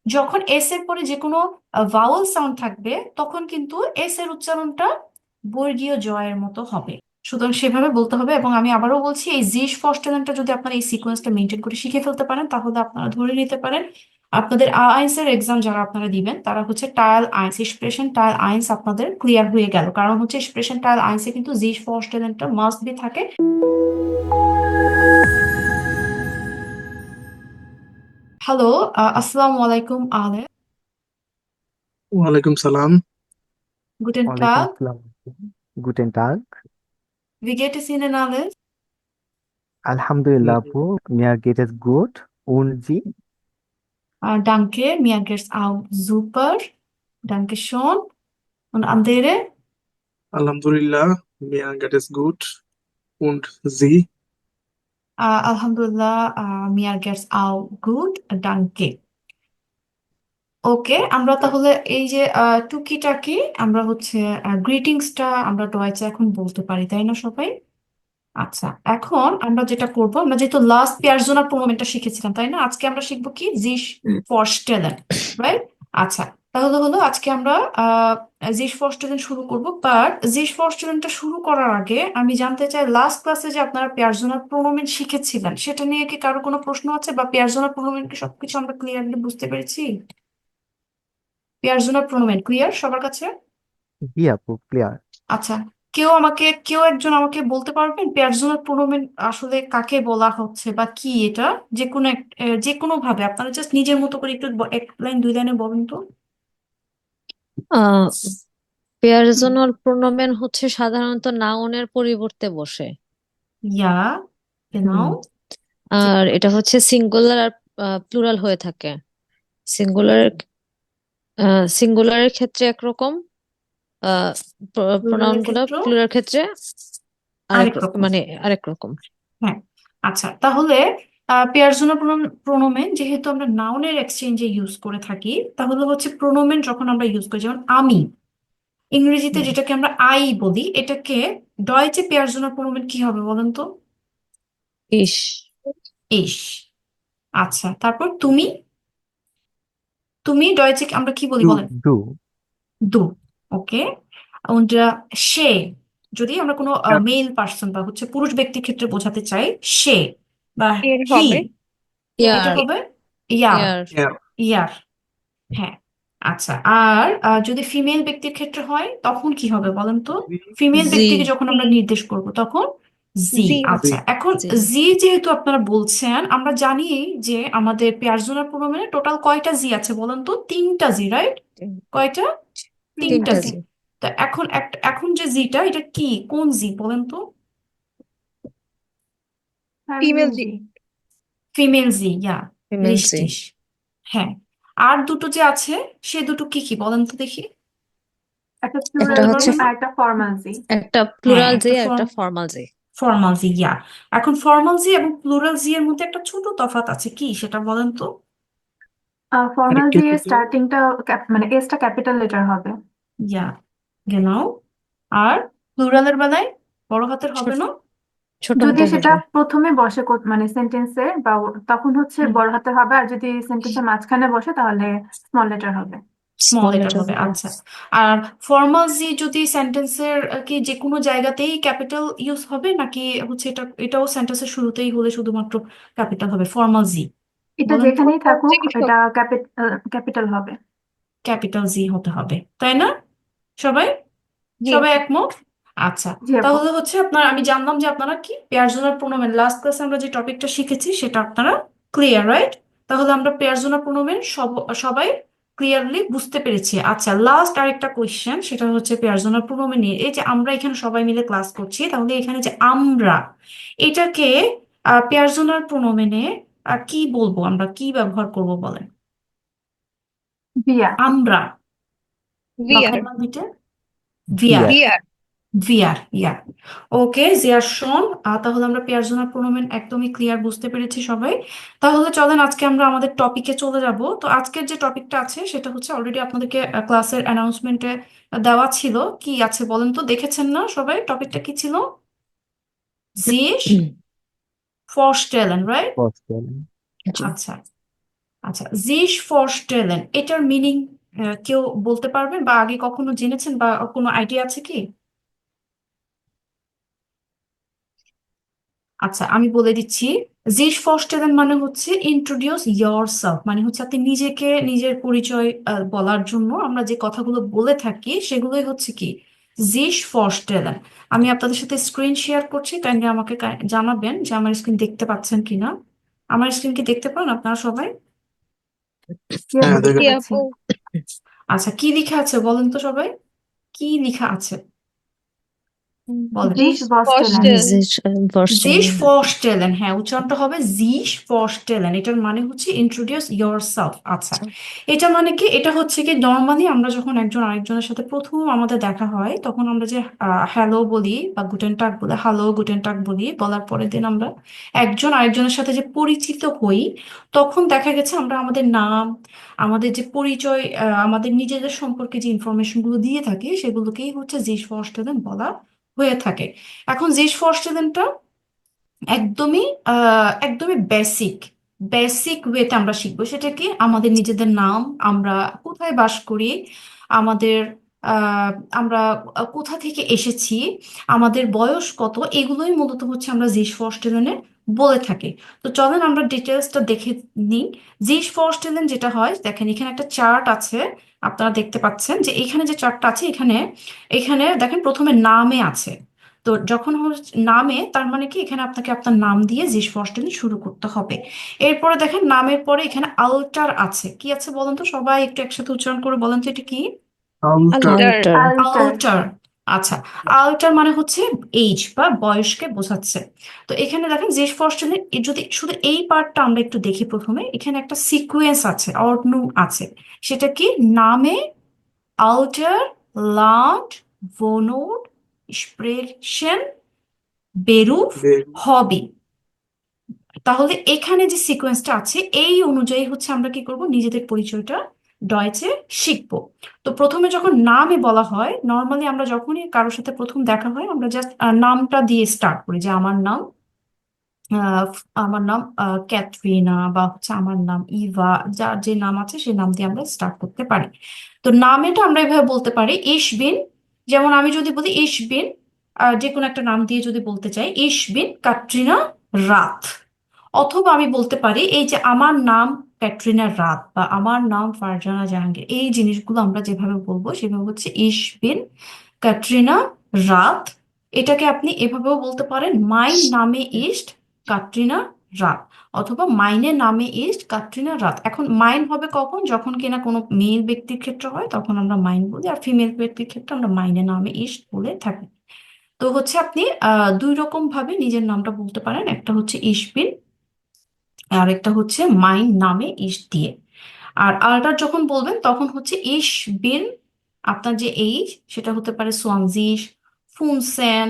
যখন এস এর পরে যে কোনো ভাওয়েল সাউন্ড থাকবে তখন কিন্তু এস এর উচ্চারণটা বর্গীয় জয়ের মতো হবে। সুতরাং সেভাবে বলতে হবে। এবং আমি আবারও বলছি, এই জিস ফস্টেলেনটা যদি আপনারা এই সিকোয়েন্সটা মেনটেন করে শিখে ফেলতে পারেন তাহলে আপনারা ধরে নিতে পারেন আপনাদের আইএলটিএস এর এক্সাম যারা আপনারা দিবেন তারা হচ্ছে টায়াল আইন্স স্প্রেশন টায়াল আইন্স আপনাদের ক্লিয়ার হয়ে গেল। কারণ হচ্ছে স্প্রেশন টায়াল আইন্সে কিন্তু জিস ফস্টেলেনটা মাস্ট বি থাকে। হ্যালো, আসসালামু আলাইকুম আলে। ওয়ালাইকুম সালাম। গুটেন ওয়ালাইকুম টাগ। আসসালাম। গুটেন টাগ। Wie geht es Ihnen alles? Alhamdulillah, আপু, mir geht es gut. Und Sie? Danke, mir geht's auch super. Danke schon. Und andere? আলহামদুলিল্লাহ, mir geht es gut. Und Sie? Alhamdulillah, mir geht's auch gut. Danke. ওকে, আমরা তাহলে এই যে টুকিটাকি আমরা হচ্ছে গ্রিটিংসটা আমরা ডয়েচে এখন বলতে পারি, তাই না সবাই? আচ্ছা, এখন আমরা যেটা করব, আমরা যেহেতু লাস্ট পেয়ারজোনার প্রোনোমেনটা শিখেছিলাম তাই না, আজকে আমরা শিখবো কি জিস ফরস্টেলেন, রাইট? আচ্ছা, তাহলে হলো আজকে আমরা জিস ফরস্টেলেন শুরু করব। বাট জিস ফরস্টেলেনটা শুরু করার আগে আমি জানতে চাই, লাস্ট ক্লাসে যে আপনারা পেয়ারজোনার প্রোনোমেন শিখেছিলেন সেটা নিয়ে কি কারো কোনো প্রশ্ন আছে, বা পেয়ারজোনার প্রোনোমেন কি সবকিছু আমরা ক্লিয়ারলি বুঝতে পেরেছি? পেয়ারজোনার প্রোনোমেন ক্লিয়ার সবার কাছে? জি আপু, ক্লিয়ার। আচ্ছা, কেউ একজন আমাকে বলতে পারবেন পেয়ারজোনাল প্রোনোমেন আসলে কাকে বলা হচ্ছে বা কি এটা? যে কোনো ভাবে আপনারা জাস্ট নিজের মতো করে একটু এক লাইন দুই লাইনে বলুন তো। আহ হুম। পেয়ারজনাল প্রোনোমেন হচ্ছে সাধারণত নাউনের পরিবর্তে বসে। ইয়া, হুম। genau। যে আর এটা হচ্ছে সিঙ্গুলার আর প্লুরাল হয়ে থাকে। সিঙ্গুলার সিঙ্গুলারের ক্ষেত্রে একরকম, প্রোনাউন প্লুরালের গুলা ক্ষেত্র প্লুরাল ক্ষেত্রে আরেক রকম। মানে আরেক রকম। হ্যাঁ। আচ্ছা, তাহলে পেয়ারজোনাল প্রোনোমেন যেহেতু আমরা নাউনের এক্সচেঞ্জে ইউজ করে থাকি, তাহলে হচ্ছে প্রোনোমেন যখন আমরা ইউজ করি, যেমন আমি, ইংরেজিতে হুম। যেটাকে আমরা আই বলি, এটাকে ডয়েচে পেয়ারজোনাল প্রোনোমেন কি হবে বলেন তো? ইস। ইস। আচ্ছা, তারপর তুমি, তুমি ডয়েচে আমরা কি বলি ডু বলেন? ডু দু। ওকে। und সে, যদি আমরা কোনো মেল পার্সন বা হচ্ছে পুরুষ ব্যক্তির ক্ষেত্রে বোঝাতে চাই, সে বা এর হি, হবে এটা ইয়ার। হবে ইয়ার। ইয়ার। Yeah. ইয়ার, হ্যাঁ। আচ্ছা, আর যদি ফিমেল ব্যক্তির ক্ষেত্রে হয় তখন কি হবে বলেন তো? ফিমেল জি। ব্যক্তিকে যখন জি। আমরা নির্দেশ করব তখন জি। জি হবে। আচ্ছা, এখন জি। জি যেহেতু আপনারা বলছেন, আমরা জানি যে আমাদের পেয়ারজোনাল প্রোনোমেনে টোটাল কয়টা জি আছে বলেন তো? তিনটা জি, রাইট? কয়টা? তিনটা তিনটা জি। জি। তো এখন যে জিটা, এটা কি, কোন জি বলেন তো? ফিমেল জি। ফিমেল জি, ইয়া। ফিমেল জি। রিস্টিস। হ্যাঁ। আর দুটো যে আছে, সে দুটো কি কি বলেন তো দেখি? একটা একটা বলতে প্লুরাল জি হচ্ছে পারবেন না? আর একটা ফর্মাল জি। একটা হ্যাঁ, প্লুরাল জি একটা আর একটা ফর্মাল জি। ফর্মাল জি, ইয়া। এখন ফর্মাল জি এবং প্লুরাল জি এর মধ্যে একটা ছোট তফাৎ আছে, কি সেটা বলেন তো? ফর্মাল আরেকটু জি একটু এর তো। স্টার্টিংটা মানে এসটা ক্যাপিটাল লেটার হবে। ইয়া, গেনাও। আর প্লুরালের বেলায় বড় হাতের হবে ছোট না? ছোট যদি হাতের সেটা হবে। প্রথমে বসে মানে সেন্টেন্সে বা তখন হচ্ছে হুম, বড় হাতের হবে, আর যদি সেন্টেন্সের মাঝখানে বসে তাহলে স্মল লেটার হবে। স্মল স্মল লেটার লেটার হবে, হবে। আচ্ছা। আর ফর্মাল জি যদি সেন্টেন্সের কি যে কোনো জায়গাতেই ক্যাপিটাল ইউজ হবে, নাকি হচ্ছে এটাও সেন্টেন্সের শুরুতেই হলে শুধুমাত্র ক্যাপিটাল হবে ফর্মাল জি এটা বলেন তো? যেখানেই থাকুক জিনিস এটা হবে। ক্যাপিটাল হবে। ক্যাপিটাল জি হতে হবে, তাই না সবাই? জি সবাই আপু। একমত? আচ্ছা, জি আপু। তাহলে হচ্ছে আপনার, আমি জানলাম যে আপনারা কি পেয়ারজোনাল প্রোনোমেন লাস্ট ক্লাসে আমরা যে টপিকটা শিখেছি সেটা আপনারা ক্লিয়ার, রাইট? তাহলে আমরা পেয়ারজোনাল প্রোনোমেন সবাই ক্লিয়ারলি বুঝতে পেরেছি। আচ্ছা, লাস্ট আরেকটা কোয়েশ্চেন, সেটা হচ্ছে পেয়ারজোনাল প্রোনোমেন নিয়ে। এই যে আমরা এখানে সবাই মিলে ক্লাস করছি, তাহলে এখানে যে আমরা, এটাকে পেয়ারজোনাল প্রোনোমেনে কি বলবো, আমরা কি ব্যবহার করব বলেন? ভিয়া। আমরা, ভিয়ার। মাথায় না দিতে, ভিয়ার। বিয়ার। ভিয়ার। ভিআর, ইয়া। ওকে, জিয়ার শোন। তাহলে আমরা পেয়ারজোনাল প্রোনোমেন একদমই ক্লিয়ার বুঝতে পেরেছি সবাই। তাহলে চলেন আজকে আমরা আমাদের টপিকে চলে যাব। তো আজকের যে টপিকটা আছে সেটা হচ্ছে অলরেডি আপনাদেরকে ক্লাসের অ্যানাউন্সমেন্টে দেওয়া ছিল। কি আছে বলেন তো, দেখেছেন না সবাই? টপিকটা কি ছিল? জিস ফরস্টেলেন, রাইট? ফস্টেল। জি। আচ্ছা, আচ্ছা, জিশ ফরস্টেলেন এটার মিনিং কেউ বলতে পারবেন বা আগে কখনো জেনেছেন বা কোনো আইডিয়া আছে কি? আচ্ছা, আমি বলে দিচ্ছি। জিশ ফরস্টেলেন মানে হচ্ছে ইন্ট্রোডিউস ইয়োরসেলফ, মানে হচ্ছে আপনি নিজেকে, নিজের পরিচয় বলার জন্য আমরা যে কথাগুলো বলে থাকি সেগুলোই হচ্ছে কি জিশ ফরস্টেলেন। আমি আপনাদের সাথে স্ক্রিন শেয়ার করছি, কাইন্ডলি আমাকে জানাবেন যে আমার স্ক্রিন দেখতে পাচ্ছেন কিনা। আমার স্ক্রিন কি দেখতে পান আপনারা সবাই? ইয়েস, হ্যাঁ, দেখতে জি দেখেন। পাচ্ছি। আপু। আচ্ছা, কি লেখা আছে বলেন তো সবাই, কি লেখা আছে বলেন। জিস বস্টেলেন। জিশ ফরস্টেলেন। ফরস্টেলেন, হ্যাঁ উচ্চারণটা হবে জিশ ফরস্টেলেন। এটার মানে হচ্ছে ইন্ট্রোডিউস ইয়োরসেলফ। আচ্ছা, এটা মানে কি, এটা হচ্ছে কি নর্মালি আমরা যখন একজন আরেকজনের সাথে প্রথম আমাদের দেখা হয় তখন আমরা যে হ্যালো বলি বা গুটেন টাগ বলে, হ্যালো গুটেন টাগ বলি, বলার পরের দিন আমরা একজন আরেকজনের সাথে যে পরিচিত হই, তখন দেখা গেছে আমরা আমাদের নাম, আমাদের যে পরিচয়, আমাদের নিজেদের সম্পর্কে যে ইনফরমেশন গুলো দিয়ে থাকি সেগুলোকেই হচ্ছে জিশ ফরস্টেলেন বলা হয়ে থাকে। এখন জিশ ফরস্টেলেনটা একদমই একদমই বেসিক বেসিক ওয়েতে আমরা শিখবো। সেটা কি, আমাদের নিজেদের নাম, আমরা কোথায় বাস করি, আমাদের আহ, আমরা কোথা থেকে এসেছি, আমাদের বয়স কত, এগুলোই মূলত হচ্ছে আমরা জিশ ফরস্টেলেনে বলে থাকি। তো চলেন আমরা ডিটেলসটা দেখে নিই। জিশ ফরস্টেলেন যেটা হয়, দেখেন এখানে একটা চার্ট আছে, আপনারা দেখতে পাচ্ছেন যে এখানে যে চার্টটা আছে, এখানে এখানে দেখেন প্রথমে নামে আছে। তো যখন নামে, তার মানে কি এখানে আপনাকে আপনার নাম দিয়ে জিস ফরস্টেলিন শুরু করতে হবে। এরপরে দেখেন নামের পরে এখানে আল্টার আছে, কি আছে বলেন তো সবাই, একটু একসাথে উচ্চারণ করে বলেন তো এটা কি? আল্টার। আল্টার। আল্টার। আল্টার। আচ্ছা, আল্টার মানে হচ্ছে এইজ বা বয়সকে বোঝাচ্ছে। তো এখানে দেখেন জিস ফরস্টেলিন, যদি শুধু এই পার্টটা আমরা একটু দেখি, প্রথমে এখানে একটা সিকোয়েন্স আছে, অর্ডনু আছে। সেটা কি, নামে আল্টার, লান্ড, ভোনোড, স্প্রেশন, বেরুফ, হবি। তাহলে এখানে যে সিকোয়েন্সটা আছে এই অনুযায়ী হচ্ছে আমরা কি করব, নিজেদের পরিচয়টা ডয়েচে শিখবো। তো প্রথমে যখন নামে বলা হয়, নর্মালি আমরা যখনই কারোর সাথে প্রথম দেখা হয় আমরা জাস্ট নামটা দিয়ে স্টার্ট করি, যে আমার নাম আহ, আমার নাম ক্যাটরিনা, বা হচ্ছে আমার নাম ইভা, যার যে নাম আছে সেই নাম দিয়ে আমরা স্টার্ট করতে পারি। তো নামেটা আমরা এভাবে বলতে পারি ইশ বিন, যেমন আমি যদি বলি ইশ বিন, যে কোনো একটা নাম দিয়ে যদি বলতে চাই, ইশ বিন কাটরিনা রাত। অথবা আমি বলতে পারি এই যে আমার নাম ক্যাটরিনা রাত বা আমার নাম ফারজানা জাহাঙ্গীর, এই জিনিসগুলো আমরা যেভাবে বলবো সেভাবে হচ্ছে ইশ বিন ক্যাটরিনা রাত। এটাকে আপনি এভাবেও বলতে পারেন, মাই নামে ইস্ট কাটরিনা রাত, অথবা মাইনে নামে ইস্ট কাটরিনা রাত। এখন মাইন হবে কখন, যখন কিনা কোনো মেল ব্যক্তির ক্ষেত্রে হয় তখন আমরা মাইন বলি, আর ফিমেল ব্যক্তির ক্ষেত্রে আমরা মাইনে নামে ইস্ট বলে থাকি। তো হচ্ছে আপনি দুই রকম ভাবে নিজের নামটা বলতে পারেন, একটা হচ্ছে ইশবিন আর একটা হচ্ছে মাইন নামে ইশ দিয়ে। আর আল্টার যখন বলবেন তখন হচ্ছে ইশ বিন, আপনার যে এইজ সেটা হতে পারে সোয়ানজিশ, ফুনসেন,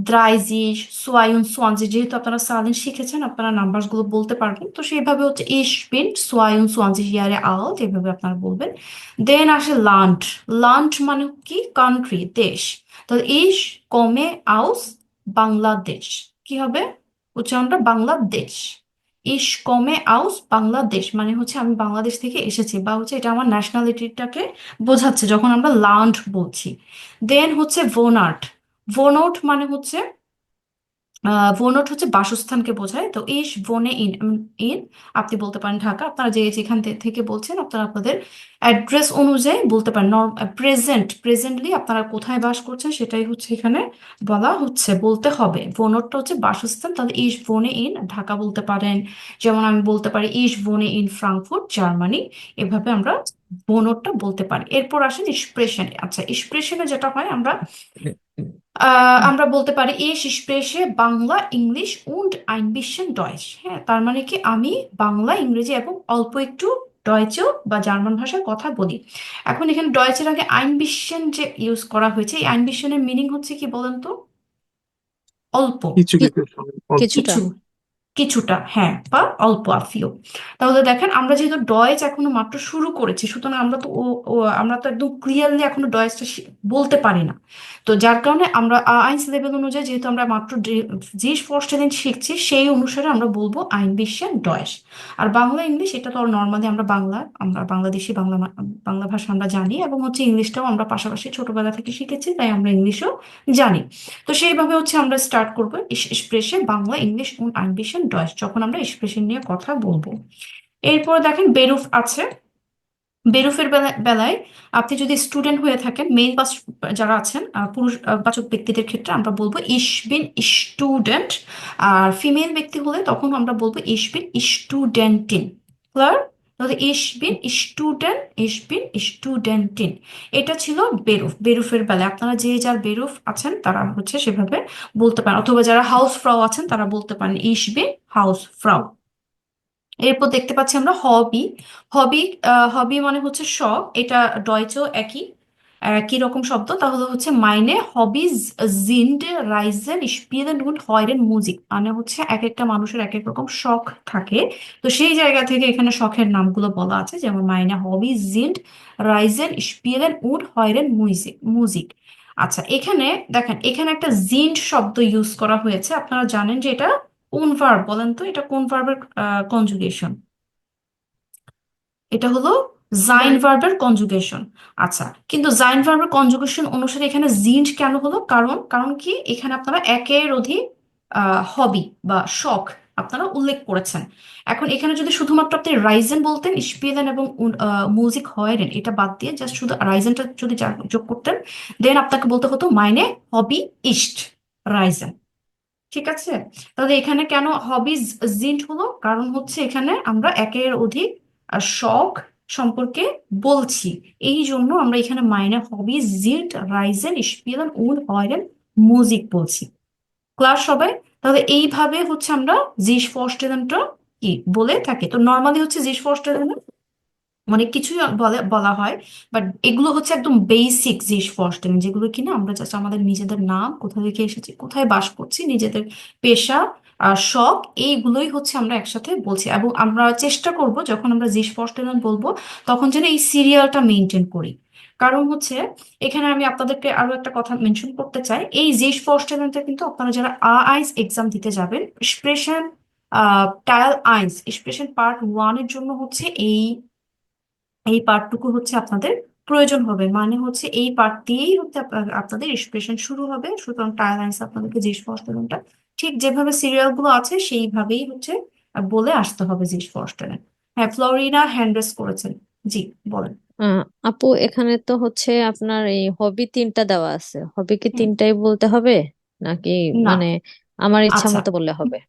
দ্রাইজিশ, সোয়ায়ুন সোয়ানজি। যেহেতু আপনারা সালেন শিখেছেন আপনারা নাম্বারস গুলো বলতে পারবেন, তো সেইভাবে হচ্ছে ইশ বিন সোয়ায়ুন সোয়ানজি ইয়ারে আল্ট, এইভাবে আপনারা বলবেন। দেন আসে লান্ড। লান্ড মানে কি, কান্ট্রি, দেশ। তাহলে ইশ কমে আউস বাংলাদেশ, কি হবে উচ্চারণটা, বাংলাদেশ। ইশ কমে আউস বাংলাদেশ মানে হচ্ছে আমি বাংলাদেশ থেকে এসেছি, বা হচ্ছে এটা আমার ন্যাশনালিটিটাকে বোঝাচ্ছে যখন আমরা লান্ড বলছি। দেন হচ্ছে ভোনাট। ভোনট মানে হচ্ছে ভোনট হচ্ছে বাসস্থানকে বোঝায়। তো ইস ভোনে ইন, ইন আপনি বলতে পারেন ঢাকা, আপনারা যে যেখান থেকে বলছেন আপনারা আপনাদের অ্যাড্রেস অনুযায়ী বলতে পারেন। প্রেজেন্টলি আপনারা কোথায় বাস করছেন সেটাই হচ্ছে এখানে বলা হচ্ছে, বলতে হবে। ভোনটটা হচ্ছে বাসস্থান, তাহলে ইস ভোনে ইন ঢাকা বলতে পারেন। যেমন আমি বলতে পারি ইস ভোনে ইন ফ্রাঙ্কফুর্ট জার্মানি, এভাবে আমরা ভোনটটা বলতে পারি। এরপর আসেন এক্সপ্রেশন। আচ্ছা, এক্সপ্রেশনে যেটা হয় আমরা বলতে পারি ich spreche Bangla English und ein bisschen Deutsch। হ্যাঁ, তার মানে কি আমি বাংলা, ইংরেজি এবং অল্প একটু ডয়েচেও বা জার্মান ভাষায় কথা বলি। এখন এখানে ডয়েচের আগে ein bisschen যে ইউজ করা হয়েছে, এই ein bisschen এর মিনিং হচ্ছে কি বলেন তো, অল্প, কিছু কিছু সময় অল্প। কিছুটা। কিছু, কিছুটা, হ্যাঁ, বা অল্প আফিও। তাহলে দেখেন আমরা যেহেতু ডয়েচ এখনো মাত্র শুরু করেছি, সুতরাং আমরা তো আমরা তো একদম ক্লিয়ারলি এখনো ডয়েচটা বলতে পারি না। তো যার কারণে আমরা আইনস লেভেল অনুযায়ী যেহেতু আমরা মাত্র যে ফরস্টেলেন শিখছি, সেই অনুসারে আমরা বলবো আইন বিশেন ডয়েশ। আর বাংলা ইংলিশ এটা তো নর্মালি আমরা বাংলাদেশি বাংলা ভাষা আমরা জানি, এবং হচ্ছে ইংলিশটাও আমরা পাশাপাশি ছোটবেলা থেকে শিখেছি, তাই আমরা ইংলিশও জানি। তো সেইভাবে হচ্ছে আমরা স্টার্ট করবো স্প্রেশে Bangla English und ein bisschen Deutsch, যখন আমরা এক্সপ্রেশন নিয়ে কথা বলবো। এরপর দেখেন বেরুফ আছে। বেরুফের বেলায় আপনি যদি স্টুডেন্ট হয়ে থাকেন, মেল বা যারা আছেন পুরুষ বাচক ব্যক্তিদের ক্ষেত্রে আমরা বলবো ইশ বিন স্টুডেন্ট। আর ফিমেল ব্যক্তি হলে তখন আমরা বলবো ইশ বিন স্টুডেন্টিন। ক্লিয়ার? তাহলে ইশ বিন স্টুডেন্টিন, এটা ছিল বেরুফের বেলায়। আপনারা যে যার বেরুফ আছেন তারা হচ্ছে সেভাবে বলতে পারেন, অথবা যারা হাউস ফ্রাউ আছেন তারা বলতে পারেন ইশ বিন হাউস ফ্রাউ। এরপর দেখতে পাচ্ছি আমরা হবি। হবি হবি মানে হচ্ছে শখ, এটা ডয়চেও একই একই রকম শব্দ। তাহলে হচ্ছে মাইনে হবিজ জিন্ড রাইজেন স্পিলেন und হয়রেন মিউজিক, মানে হচ্ছে এক একটা মানুষের এক এক রকম শখ থাকে। তো সেই জায়গা থেকে এখানে শখের নামগুলো বলা আছে, যেমন মাইনে হবি জিন্ড রাইজেন স্পিলেন und হয়রেন মিউজিক। আচ্ছা, এখানে দেখেন এখানে একটা জিন্ড শব্দ ইউজ করা হয়েছে। আপনারা জানেন যে এটা কোন ভার্ব, বলেন তো এটা কোন ভার্বের কনজুগেশন? এটা হলো জাইন ভার্বের কনজুগেশন। আচ্ছা, কিন্তু জাইন ভার্বের কনজুগেশন অনুসারে এখানে জিন্ড কেন হলো? কারণ কারণ কি, এখানে আপনারা একের অধিক হবি বা শখ আপনারা উল্লেখ করেছেন। এখন এখানে যদি শুধুমাত্র আপনি রাইজেন বলতেন স্পিলেন এবং মিউজিক হয়রেন, এটা বাদ দিয়ে জাস্ট শুধু রাইজেনটা যদি যোগ করতেন, দেন আপনাকে বলতে হতো মাইনে হবি ইস্ট রাইজেন। ঠিক আছে? তাহলে এখানে কেন হবিজ জিন্ট হলো? কারণ হচ্ছে এখানে আমরা একের অধিক শখ সম্পর্কে বলছি, এই জন্য আমরা এখানে মাইনে হবিজ জিন্ট রাইজেন স্পিলেন und হয়রেন মিউজিক বলছি। ক্লাস সবাই? তাহলে এইভাবে হচ্ছে আমরা জিস ফরস্টেলেনটা কি বলে থাকি। তো নর্মালি হচ্ছে জিস ফরস্টেলেন অনেক কিছুই বলা হয়, বাট এগুলো হচ্ছে একদম বেসিক জিনিস ফরস্টেলিং, যেগুলো কিনা আমরা জাস্ট আমাদের নিজেদের নাম, কোথা থেকে এসেছি, কোথায় বাস করছি, নিজেদের পেশা আর শখ, এইগুলোই হচ্ছে আমরা একসাথে বলছি। এবং আমরা চেষ্টা করব যখন আমরা জিস ফরস্টেলিং বলবো তখন যেন এই সিরিয়ালটা মেনটেন করি। কারণ হচ্ছে এখানে আমি আপনাদেরকে আরো একটা কথা মেনশন করতে চাই, এই জিস ফরস্টেলিংটা কিন্তু আপনারা যারা আইস এক্সাম দিতে যাবেন, স্পেশাল টায়াল আইস স্পেশাল পার্ট 1 এর জন্য হচ্ছে এই পার্টটুকু হচ্ছে আপনাদের প্রয়োজন হবে। মানে হচ্ছে এই পার্ট দিয়েই হচ্ছে আপনাদের এক্সপ্রেশন শুরু হবে। সুতরাং টায়ার লাইন্স আপনাদেরকে যে স্পষ্টনটা ঠিক যেভাবে সিরিয়াল গুলো আছে সেইভাবেই হচ্ছে বলে আসতে হবে যে স্পষ্টনে। হ্যাঁ, ফ্লোরিনা হ্যান্ড রেজ করেছেন। জি, বলেন। আহ, আপু এখানে তো হচ্ছে আপনার এই হবি তিনটা দেওয়া আছে, হবি কি হুম, তিনটাই বলতে হবে নাকি না, মানে আমার ইচ্ছা আচ্ছা, মতো বললে হবে?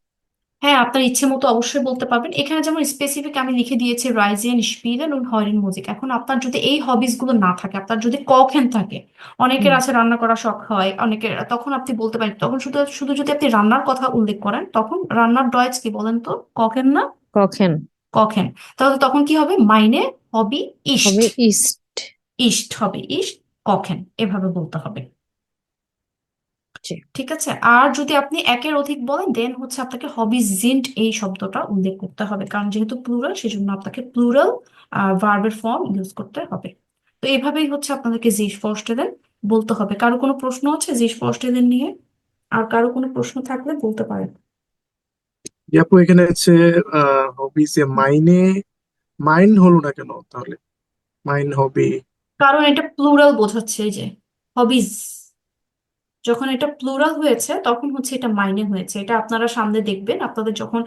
হ্যাঁ, আপনার ইচ্ছে মতো অবশ্যই বলতে পারবেন। এখানে যেমন স্পেসিফিক আমি লিখে দিয়েছি রাইজেন স্পিলেন und হয়রেন মিউজিক। এখন আপনার যদি এই হবিস গুলো না থাকে, আপনার যদি কখেন থাকে, অনেকের হুম। আছে রান্না করা শখ হয় অনেকের, তখন আপনি বলতে পারেন, তখন শুধু শুধু যদি আপনি রান্নার কথা উল্লেখ করেন, তখন রান্নার ডয়েচ কি বলেন তো? কখেন না? কখেন। কখেন। তাহলে তখন কি হবে? মাইনে হবি ইস্ট। হবি ইস্ট। ইস্ট হবে ইস্ট, কখেন, এভাবে বলতে হবে। জি। ঠিক আছে? আর যদি আপনি একের অধিক বলেন, দেন হচ্ছে আপনাকে হবিজিন্ট এই শব্দটা উল্লেখ করতে হবে, কারণ যেহেতু প্লুরাল সেজন্য আপনাকে প্লুরাল ভার্বের ফর্ম ইউজ করতে হবে। তো এইভাবেই হচ্ছে আপনাদেরকে জিস ফরস্টেলেন বলতে হবে। কারো কোনো প্রশ্ন আছে জিস ফরস্টেলেন নিয়ে? আর কারো কোনো প্রশ্ন থাকলে বলতে পারেন। আপু এখানে হচ্ছে হবিস এ মাইনে মাইন হলো না কেন তাহলে? মাইন হবি। কারণ এটা প্লুরাল বোঝাচ্ছে, এই যে হবিজ, যখন এটা প্লুরাল হয়েছে তখন হচ্ছে এটা মাইনে হয়েছে। এটা আপনারা সামনে দেখবেন, আপনাদের যখন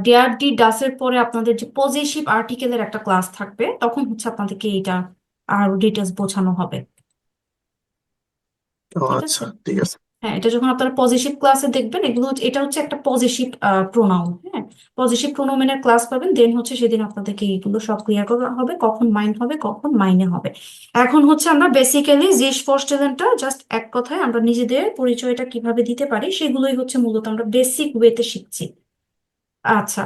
ডেয়ার ডি ডাসের পরে আপনাদের যে পজিটিভ আর্টিকেলের একটা ক্লাস থাকবে, তখন হচ্ছে আপনাদেরকে এটা আরো ডিটেলস বোঝানো হবে। ও ঠিক আছে? আচ্ছা, ঠিক আছে। হ্যাঁ, এটা যখন আপনারা পজিটিভ ক্লাসে দেখবেন, এটা হচ্ছে একটা পজিটিভ প্রোনাউন। হ্যাঁ, পজিটিভ প্রোনাউনের ক্লাস পাবেন, দেন হচ্ছে সেদিন আপনাদেরকে এইগুলো সব ক্লিয়ার করা হবে, কখন মাইন্ড হবে কখন মাইনে হবে। এখন হচ্ছে আমরা বেসিক্যালি জিস ফরস্টেলেনটা জাস্ট এক কথায় আমরা নিজেদের পরিচয়টা কিভাবে দিতে পারি সেগুলোই হচ্ছে মূলত আমরা বেসিক ওয়েতে শিখছি। আচ্ছা,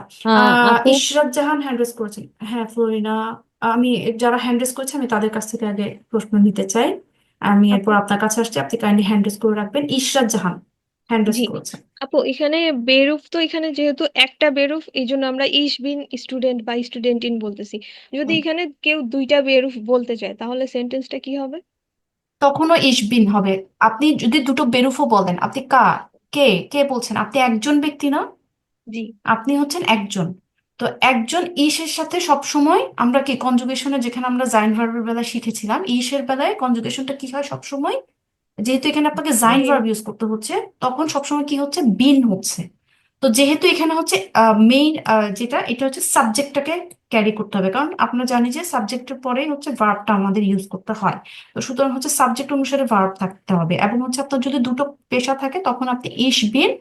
আপু ইশরাত জাহান হ্যান্ড রেজ করেছেন। হ্যাঁ, ফ্লোরিনা, আমি যারা হ্যান্ড রেজ করেছে আমি তাদের কাছ থেকে আগে প্রশ্ন নিতে চাই। আমি এরপর আপু আপনার কাছে আসছি, আপনি কাইন্ডলি হ্যান্ড রেজ করে রাখবেন। ইশরাত জাহান। হ্যান্ড রেজ জি করেছেন। আপু, এখানে বেরুফ তো এখানে যেহেতু একটা বেরুফ, এই জন্য আমরা ইস বিন স্টুডেন্ট বা স্টুডেন্টিন বলতেছি। যদি হুম। এখানে কেউ দুইটা বেরুফ বলতে চায় তাহলে সেন্টেন্সটা কি হবে? তখনও ইশবিন হবে। আপনি যদি দুটো বেরুফও বলেন, আপনি কে কে বলছেন? আপনি একজন ব্যক্তি না, জি। আপনি হচ্ছেন একজন। তো একজন ইসের সাথে সব সময় আমরা কি কনজুগেশনে, যেখানে আমরা জাইন ভার্বের বেলায় শিখেছিলাম, ইসের বেলায় কনজুগেশনটা কি হয় সব সময়, যেহেতু এখানে আপনাকে জাইন বিন। ভার্ব ইউজ করতে হচ্ছে, তখন সবসময় কি হচ্ছে, বিন হচ্ছে। তো যেহেতু এখানে হচ্ছে মেইন যেটা, এটা হচ্ছে সাবজেক্টটাকে ক্যারি করতে হবে, কারণ আপনারা জানি যে সাবজেক্টের পরেই হচ্ছে ভার্বটা আমাদের ইউজ করতে হয়। তো সুতরাং হচ্ছে সাবজেক্ট অনুসারে ভার্ব থাকতে হবে, এবং হচ্ছে আপনার যদি দুটো পেশা থাকে তখন আপনি ইশ বিন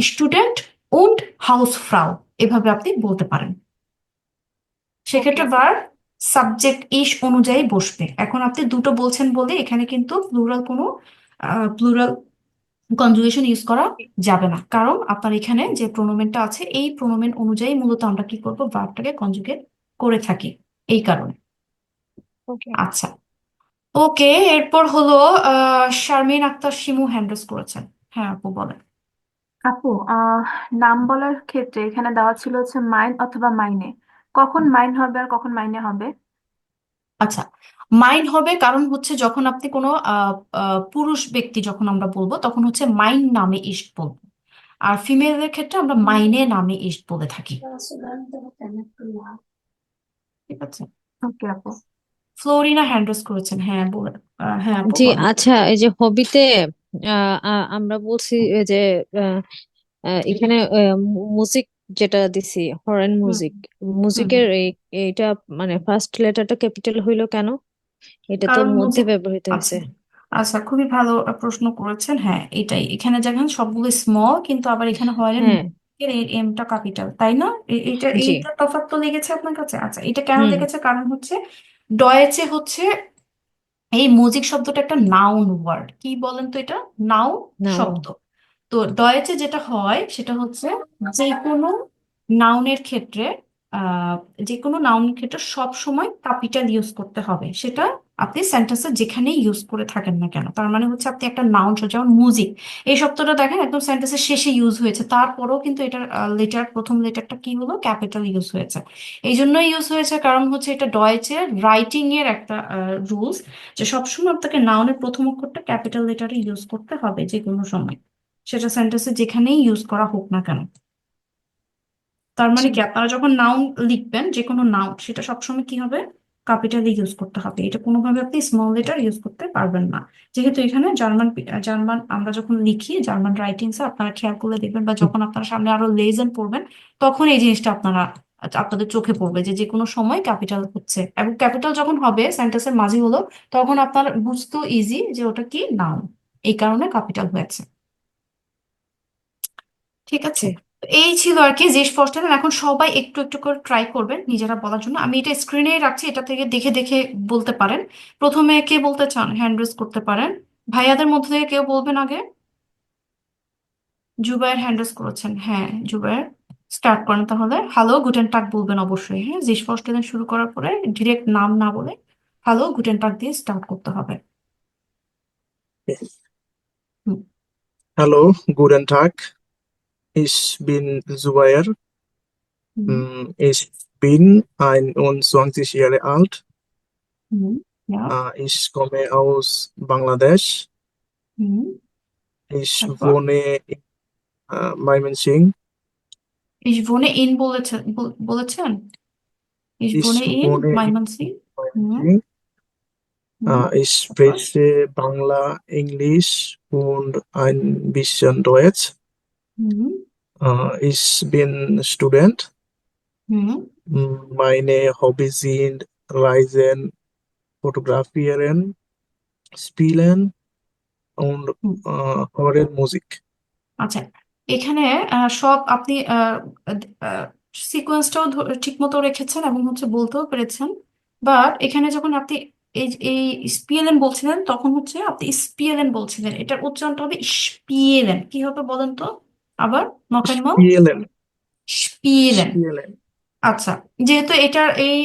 স্টুডেন্ট উন্ড হাউস ফ্রাউ এভাবে আপনি বলতে পারেন। ওকে সেক্ষেত্রে আপু। ভার্ব সাবজেক্ট ইশ অনুযায়ী বসবে। এখন আপনি দুটো বলছেন বলে এখানে কিন্তু প্লুরাল কনজুগেশন ইউজ করা যাবে না, কারণ আপনার এখানে যে প্রোনোমেনটা আছে এই প্রোনোমেন অনুযায়ী মূলত আমরা কি করব, ভার্বটাকে কনজুগেট করে থাকি, এই কারণে। ওকে। আচ্ছা, ওকে। এরপর হলো শারমিন আক্তার শিমু হ্যান্ড রেজ করেছেন। হ্যাঁ আপু বলেন। আপু, নাম বলার ক্ষেত্রে এখানে দেওয়া ছিল হচ্ছে মাইন অথবা মাইনে। কখন মাইন হবে আর কখন মাইনে হবে? আচ্ছা, মাইন হবে কারণ হচ্ছে যখন আপনি কোনো পুরুষ ব্যক্তি যখন আমরা বলবো তখন হচ্ছে মাইন নামে ইস্ট বলবো, আর ফিমেলের ক্ষেত্রে আমরা মাইনে নামে ইস্ট বলে থাকি। ঠিক আছে। ওকে আপু। ফ্লোরিনা হ্যান্ড রেজ করেছেন। হ্যাঁ বলেন। হ্যাঁ আপু জি বলেন। আচ্ছা, এই যে হবিতে আমরা বলছি এই যে আহ, এখানে মিউজিক যেটা দিছি, হরেন হুম মিউজিক, হুম মিউজিকের হুম। এইটা মানে ফার্স্ট লেটারটা ক্যাপিটাল হইলো কেন? এটা তো কারণ মধ্যে মিউজিক, ব্যবহৃত হয়েছে। আচ্ছা আচ্ছা, খুবই ভালো প্রশ্ন করেছেন। হ্যাঁ এটাই, এখানে দেখেন সবগুলো স্মল কিন্তু আবার এখানে হলেন হ্যাঁ। এমটা ক্যাপিটাল, তাই না? এইটা জি। এইটা তফাৎ তো লেগেছে আপনার কাছে। আচ্ছা, এটা কেন হুম। লেগেছে, কারণ হচ্ছে ডয়েচে হচ্ছে এই মুজিক শব্দটা একটা নাউন ওয়ার্ড, কি বলেন তো, এটা নাউন নাও। শব্দ। তো ডয়েচে যেটা হয় সেটা হচ্ছে যে কোনো নাউনের ক্ষেত্রে আহ যে কোনো নাউনের ক্ষেত্রে সব সময় ক্যাপিটাল ইউজ করতে হবে, সেটা আপনি সেন্টেন্সে যেখানেই ইউজ করে থাকেন না কেন। তার মানে হচ্ছে আপনি একটা নাউন, যেমন মিউজিক, এই শব্দটা দেখেন একদম সেন্টেন্সের শেষে ইউজ হয়েছে, তারপরেও কিন্তু এটার প্রথম লেটারটা কি হলো, ক্যাপিটাল ইউজ হয়েছে। এই জন্যই ইউজ হয়েছে কারণ হচ্ছে এটা ডয়েচের রাইটিং এর একটা রুলস, যে সবসময় আপনাকে নাউনের প্রথম অক্ষরটা ক্যাপিটাল লেটারে ইউজ করতে হবে যে কোনো সময়, সেটা সেন্টেন্সে যেখানেই ইউজ করা হোক না কেন। তার মানে কি, আপনারা যখন নাউন লিখবেন যে কোনো নাউন, সেটা সবসময় কি হবে, ক্যাপিটালি ইউজ করতে হবে। এটা কোনোভাবে আপনি স্মল লেটার ইউজ করতে পারবেন না। যেহেতু এখানে জার্মান আমরা যখন লিখি, জার্মান রাইটিংসে আপনারা খেয়াল করলে দেখবেন, বা যখন আপনারা সামনে আরো লেজেন্ড পড়বেন, তখন এই জিনিসটা আপনাদের চোখে পড়বে যে যে কোনো সময় ক্যাপিটাল হচ্ছে, এবং ক্যাপিটাল যখন হবে সেন্টেন্সের মাঝে হলো, তখন আপনার বুঝতেও ইজি যে ওটা কি নাউন, এই কারণে ক্যাপিটাল হয়েছে। ঠিক আছে। জি। তো এই ছিল আর কি যে ফার্স্ট টাইম। এখন সবাই একটু একটু করে ট্রাই করবেন নিজেরা বলার জন্য, আমি এটা স্ক্রিনে রাখছি, এটা থেকে দেখে দেখে বলতে পারেন। প্রথমে কে বলতে চান হ্যান্ড রেজ করতে পারেন। ভাইয়াদের মধ্যে থেকে কেউ বলবেন আগে? জুবায়ের হ্যান্ড রেজ করেছেন। হ্যাঁ জুবায়ের, স্টার্ট করেন তাহলে। হ্যালো গুটেন টাগ বলবেন অবশ্যই, হ্যাঁ যে ফার্স্ট টাইম শুরু করার পরে ডিরেক্ট নাম না বলে হ্যালো গুটেন টাগ দিয়ে স্টার্ট করতে হবে। হুম Hallo, guten Tag. Ich bin Zubair. হুম Ich bin 21 Jahre alt. হুম। Yeah, Ich komme aus Bangladesch. হুম। Ich তারপর wohne in Mymensingh. ইসবনে ইন বলেছেন, ইসবনে Ich in wohne in Mymensingh. Hmm Mymensingh. Hmm. Ich তারপর spreche Bangla, Englisch und ein bisschen Deutsch. হুম Ich bin Student. হুম Meine Hobbys sind Reisen, Fotografieren, Spielen und হুম। Horrormusik. আচ্ছা, এখানে সব আপনি সিকোয়েন্সটাও ঠিক মতো রেখেছেন এবং হচ্ছে বলতেও পেরেছেন, বাট এখানে যখন আপনি এই এই স্পিএলএন বলছিলেন, তখন হচ্ছে আপনি স্পিএলএন বলছিলেন, এটার উচ্চারণটা হবে স্পিএলএন। কি হবে বলেন তো আবার, নকাইমল Spielen, স্পিএলএন। Spielen. আচ্ছা, যেহেতু এটার এই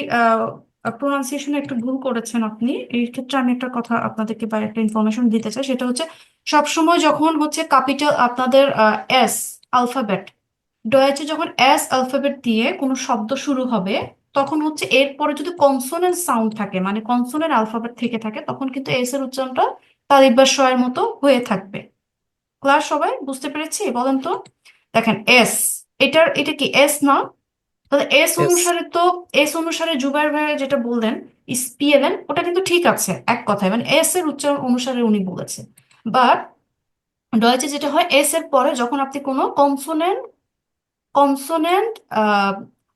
প্রোনাউন্সিয়েশনে একটু ভুল করেছেন আপনি। এই ক্ষেত্রে আমি একটা কথা আপনাদেরকে বা একটা ইনফরমেশন দিতে চাই, সেটা হচ্ছে সবসময় যখন হচ্ছে ক্যাপিটাল আপনাদের এস আলফাবেট, ডয়েচে যখন এস অ্যালফাবেট দিয়ে কোনো শব্দ শুরু হবে, তখন হচ্ছে এরপরে যদি কনসোনেন্ট সাউন্ড থাকে, মানে কনসোনেন্ট অ্যালফাবেট থেকে থাকে, তখন কিন্তু এস এর উচ্চারণটা তালিব বা শ এর মতো হয়ে থাকবে। ক্লাস সবাই বুঝতে পেরেছি? বলেন তো। দেখেন এস, এটা কি এস না? তাহলে এস এস। অনুসারে তো, এস অনুসারে জুবাইর ভাই যেটা বললেন স্পিএলএন, ওটা কিন্তু ঠিক আছে এক কথায়, মানে এস এর উচ্চারণ অনুসারে উনি বলেছেন। বাট ডয়েচে যেটা হয়, এস এর পরে যখন আপনি কোনো কনসোনেন্ট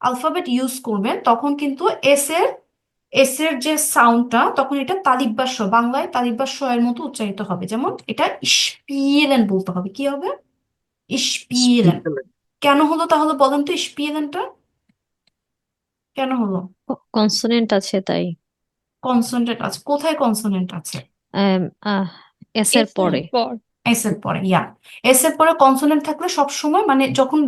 আলফাবেট ইউজ করবেন, তখন কিন্তু এস এর যে সাউন্ডটা, তখন এটা তালিব বা শ, বাংলায় তালিব বা শ এর মতো উচ্চারিত হবে। যেমন এটা স্পিএলএন বলতে হবে, কি হবে? স্পিএলএন। স্পিগেল। কেন হলো তাহলে বলেন তো স্পিএলএনটা কেন হলো? কনসোনেন্ট আছে তাই। কনসোনেন্ট আছে, কোথায় কনসোনেন্ট আছে? আম, আহ এস এর এস এর পরে। পর। এস এর পরে, এস এর পরে কনসোনেন্ট থাকলে সব সময়, মানে যখন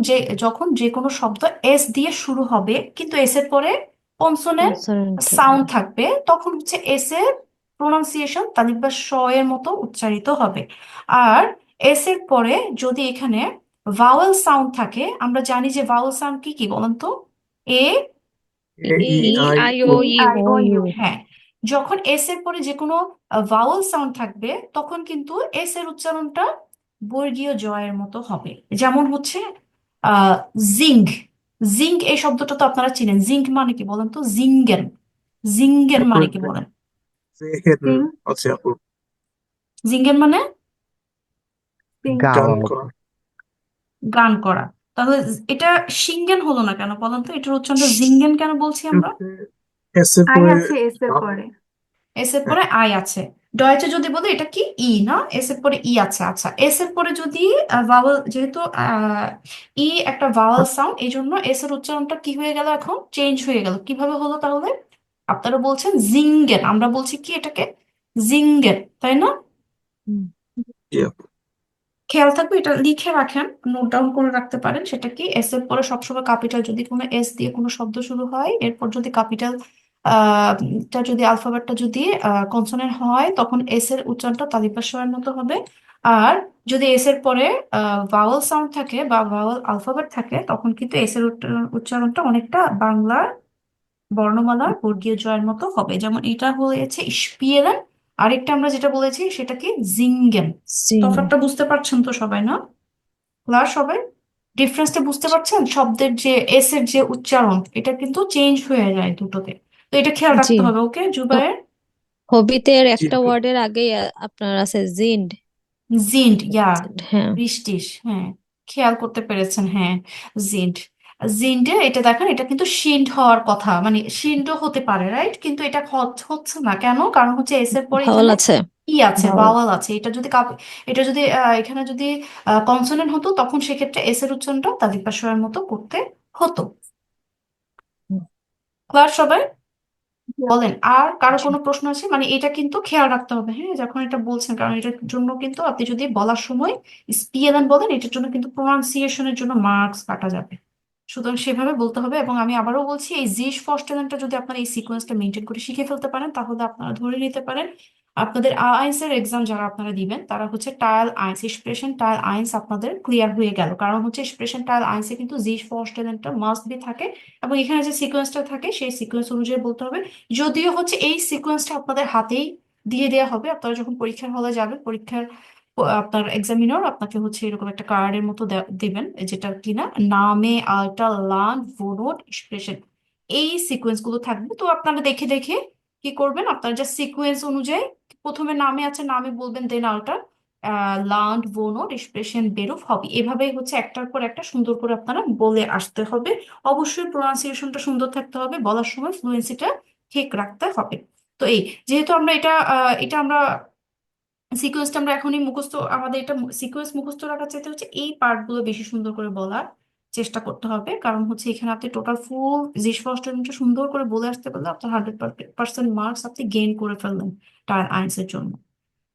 যে কোনো শব্দ এস দিয়ে শুরু হবে কিন্তু এস এর পরে কনসোনেন্ট কনসোনেন্ট সাউন্ড থাকবে, তখন হচ্ছে এস এর প্রোনাউন্সিয়েশন তালিব বা শ এর মতো উচ্চারিত হবে। আর এস এর পরে যদি এখানে ভাওয়েল সাউন্ড থাকে, আমরা জানি যে ভাওয়েল সাউন্ড কি কি বলেন তো? A, A E, E I I, O. O, U. I O U. হ্যাঁ, যখন এস এর পরে যে কোনো ভাওয়েল সাউন্ড থাকবে, তখন কিন্তু এস এর উচ্চারণটা বর্গীয় জয়ের মতো হবে। যেমন হচ্ছে আহ জিঙ্ক। জিঙ্ক এই শব্দটা তো আপনারা চিনেন। জিঙ্ক মানে কি বলেন তো? জিঙ্গেন। জিঙ্গেন মানে কি বলেন? জেহেন সিং। আছে আপু। জিঙ্গেন মানে সিং। গান গাওয়া। করা। গান করা। তাহলে এটা সিঙ্গেন হলো না কেন বলেন তো? এটার উচ্চারণটা জিঙ্গেন কেন বলছি আমরা? এস এর আই পরে আছে এস এর গাও। পরে। এস এর হ্যাঁ। পরে আই আছে। ডয়েচে যদি বলি এটা কি ই না, এস এর পরে ই আছে। আচ্ছা, এস এর পরে যদি ভাওয়েল, যেহেতু ই একটা ভাওয়েল সাউন্ড, এই জন্য এস এর উচ্চারণটা কি হয়ে গেল, এখন চেঞ্জ হয়ে গেল। কিভাবে হলো তাহলে? আপনারা বলছেন জিঙ্গেন, আমরা বলছি কি এটাকে? জিঙ্গেন, তাই না? হুম। জি আপু। খেয়াল থাকবে, এটা লিখে রাখেন, নোট ডাউন করে রাখতে পারেন। সেটা কি, এস এর পরে সবসময় ক্যাপিটাল, যদি কোনো এস দিয়ে কোনো শব্দ শুরু হয়, এরপর যদি ক্যাপিটাল টা যদি আলফাবেটটা যদি কনসোনেন্ট হয়, তখন এস এর উচ্চারণটা তালিকা শ এর মতো হবে। আর যদি এস এর পরে ভাওয়েল সাউন্ড থাকে বা ভাওয়েল আলফাবেট থাকে, তখন কিন্তু এস এর উচ্চারণটা অনেকটা বাংলার বর্ণমালার বর্গীয় জয়ের মতো হবে। যেমন এটা হয়েছে স্পিয়েলেন, আরেকটা আমরা যেটা বলেছি সেটা কি জিঙ্গেন। জিং। তফাৎটা বুঝতে পারছেন তো সবাই, না? ক্লাস সবাই ডিফারেন্সটা বুঝতে পারছেন? শব্দের যে এস এর যে উচ্চারণ, এটা কিন্তু চেঞ্জ হয়ে যায় দুটোতে। তো এটা খেয়াল জি। রাখতে হবে, ওকে জুবায়ের? হবিতের জি একটা আপু। ওয়ার্ডের আগেই আপনার আছে জিন্ড। জিন্ড, হ্যাঁ। বৃষ্টিস, হ্যাঁ, খেয়াল করতে পেরেছেন, হ্যাঁ। জিন্ড, জিন্ডে এটা দেখেন, এটা কিন্তু শিন্ড হওয়ার কথা, মানে শিন্ডও হতে পারে, রাইট? কিন্তু এটা হচ্ছে না কেন? কারণ হচ্ছে এস এর পরে ভাওয়াল এখানে আছে। ই আছে, ভাওয়াল। ভাওয়াল আছে। এটা যদি এটা যদি এখানে যদি কনসোনেন্ট হতো, তখন সেক্ষেত্রে এস এর উচ্চারণটা তালিকা শ এর মতো করতে হতো। ক্লাস সবাই? বলেন, আর কারো জি। কোনো প্রশ্ন আছে? মানে এটা কিন্তু খেয়াল রাখতে হবে, হ্যাঁ, যখন এটা বলছেন, কারণ এটার জন্য কিন্তু আপনি যদি বলার সময় স্পিএলএন বলেন, এটার জন্য কিন্তু প্রোনাউন্সিয়েশনের জন্য মার্কস কাটা যাবে। সুতরাং সেভাবে বলতে হবে। এবং আমি আবারও বলছি, এই জিস ফস্টেনেনটা যদি আপনারা এই সিকোয়েন্সটা মেনটেন করে শিখে ফেলতে পারেন, তাহলে আপনারা ধরে নিতে পারেন আপনাদের আইএলটিএস এর এক্সাম যারা আপনারা দিবেন, তারা হচ্ছে টায়াল আইন্স, এক্সপ্রেশন টায়াল আইন্স আপনাদের ক্লিয়ার হয়ে গেল। কারণ হচ্ছে এক্সপ্রেশন টায়াল আইন্সে কিন্তু জিস ফস্টেনেনটা মাস্ট বি থাকে, এবং এখানে যে সিকোয়েন্সটা থাকে সেই সিকোয়েন্স অনুযায়ী বলতে হবে। যদিও হচ্ছে এই সিকোয়েন্সটা আপনাদের হাতেই দিয়ে দেওয়া হবে, আপনারা যখন পরীক্ষার হলে যাবেন, আপনার এক্সামিনার আপনাকে হচ্ছে এরকম একটা কার্ডের মতো দিবেন, যেটা কিনা নামে, আল্টা, লান, ভোনোট, এক্সপ্রেশন, এই সিকোয়েন্স গুলো থাকবে। তো আপনারা দেখে দেখে কি করবেন, আপনার যা সিকোয়েন্স অনুযায়ী, প্রথমে নামে আছে, নামে বলবেন, দেন আল্টা, লান্ড, ভোনোট, এক্সপ্রেশন, বেরোফ, হবে। এভাবেই হচ্ছে একটার পর একটা সুন্দর করে আপনারা বলে আসতে হবে। অবশ্যই প্রোনাউন্সিয়েশনটা সুন্দর থাকতে হবে, বলার সময় ফ্লুয়েন্সিটা ঠিক রাখতে হবে। তো এই, যেহেতু আমরা এটা আমরা সিকোয়েন্সটা আমরা এখনই মুখস্থ, আমাদের এটা সিকোয়েন্স মুখস্থ রাখার চাইতে হচ্ছে এই পার্টগুলো বেশি সুন্দর করে বলার চেষ্টা করতে হবে। কারণ হচ্ছে এখানে আপনি টোটাল ফুল জিনিসপত্রটা সুন্দর করে বলে আসতে পারলে আপনার 100% মার্কস আপনি গেইন করে ফেললেন টায়ার আইন্স এর জন্য।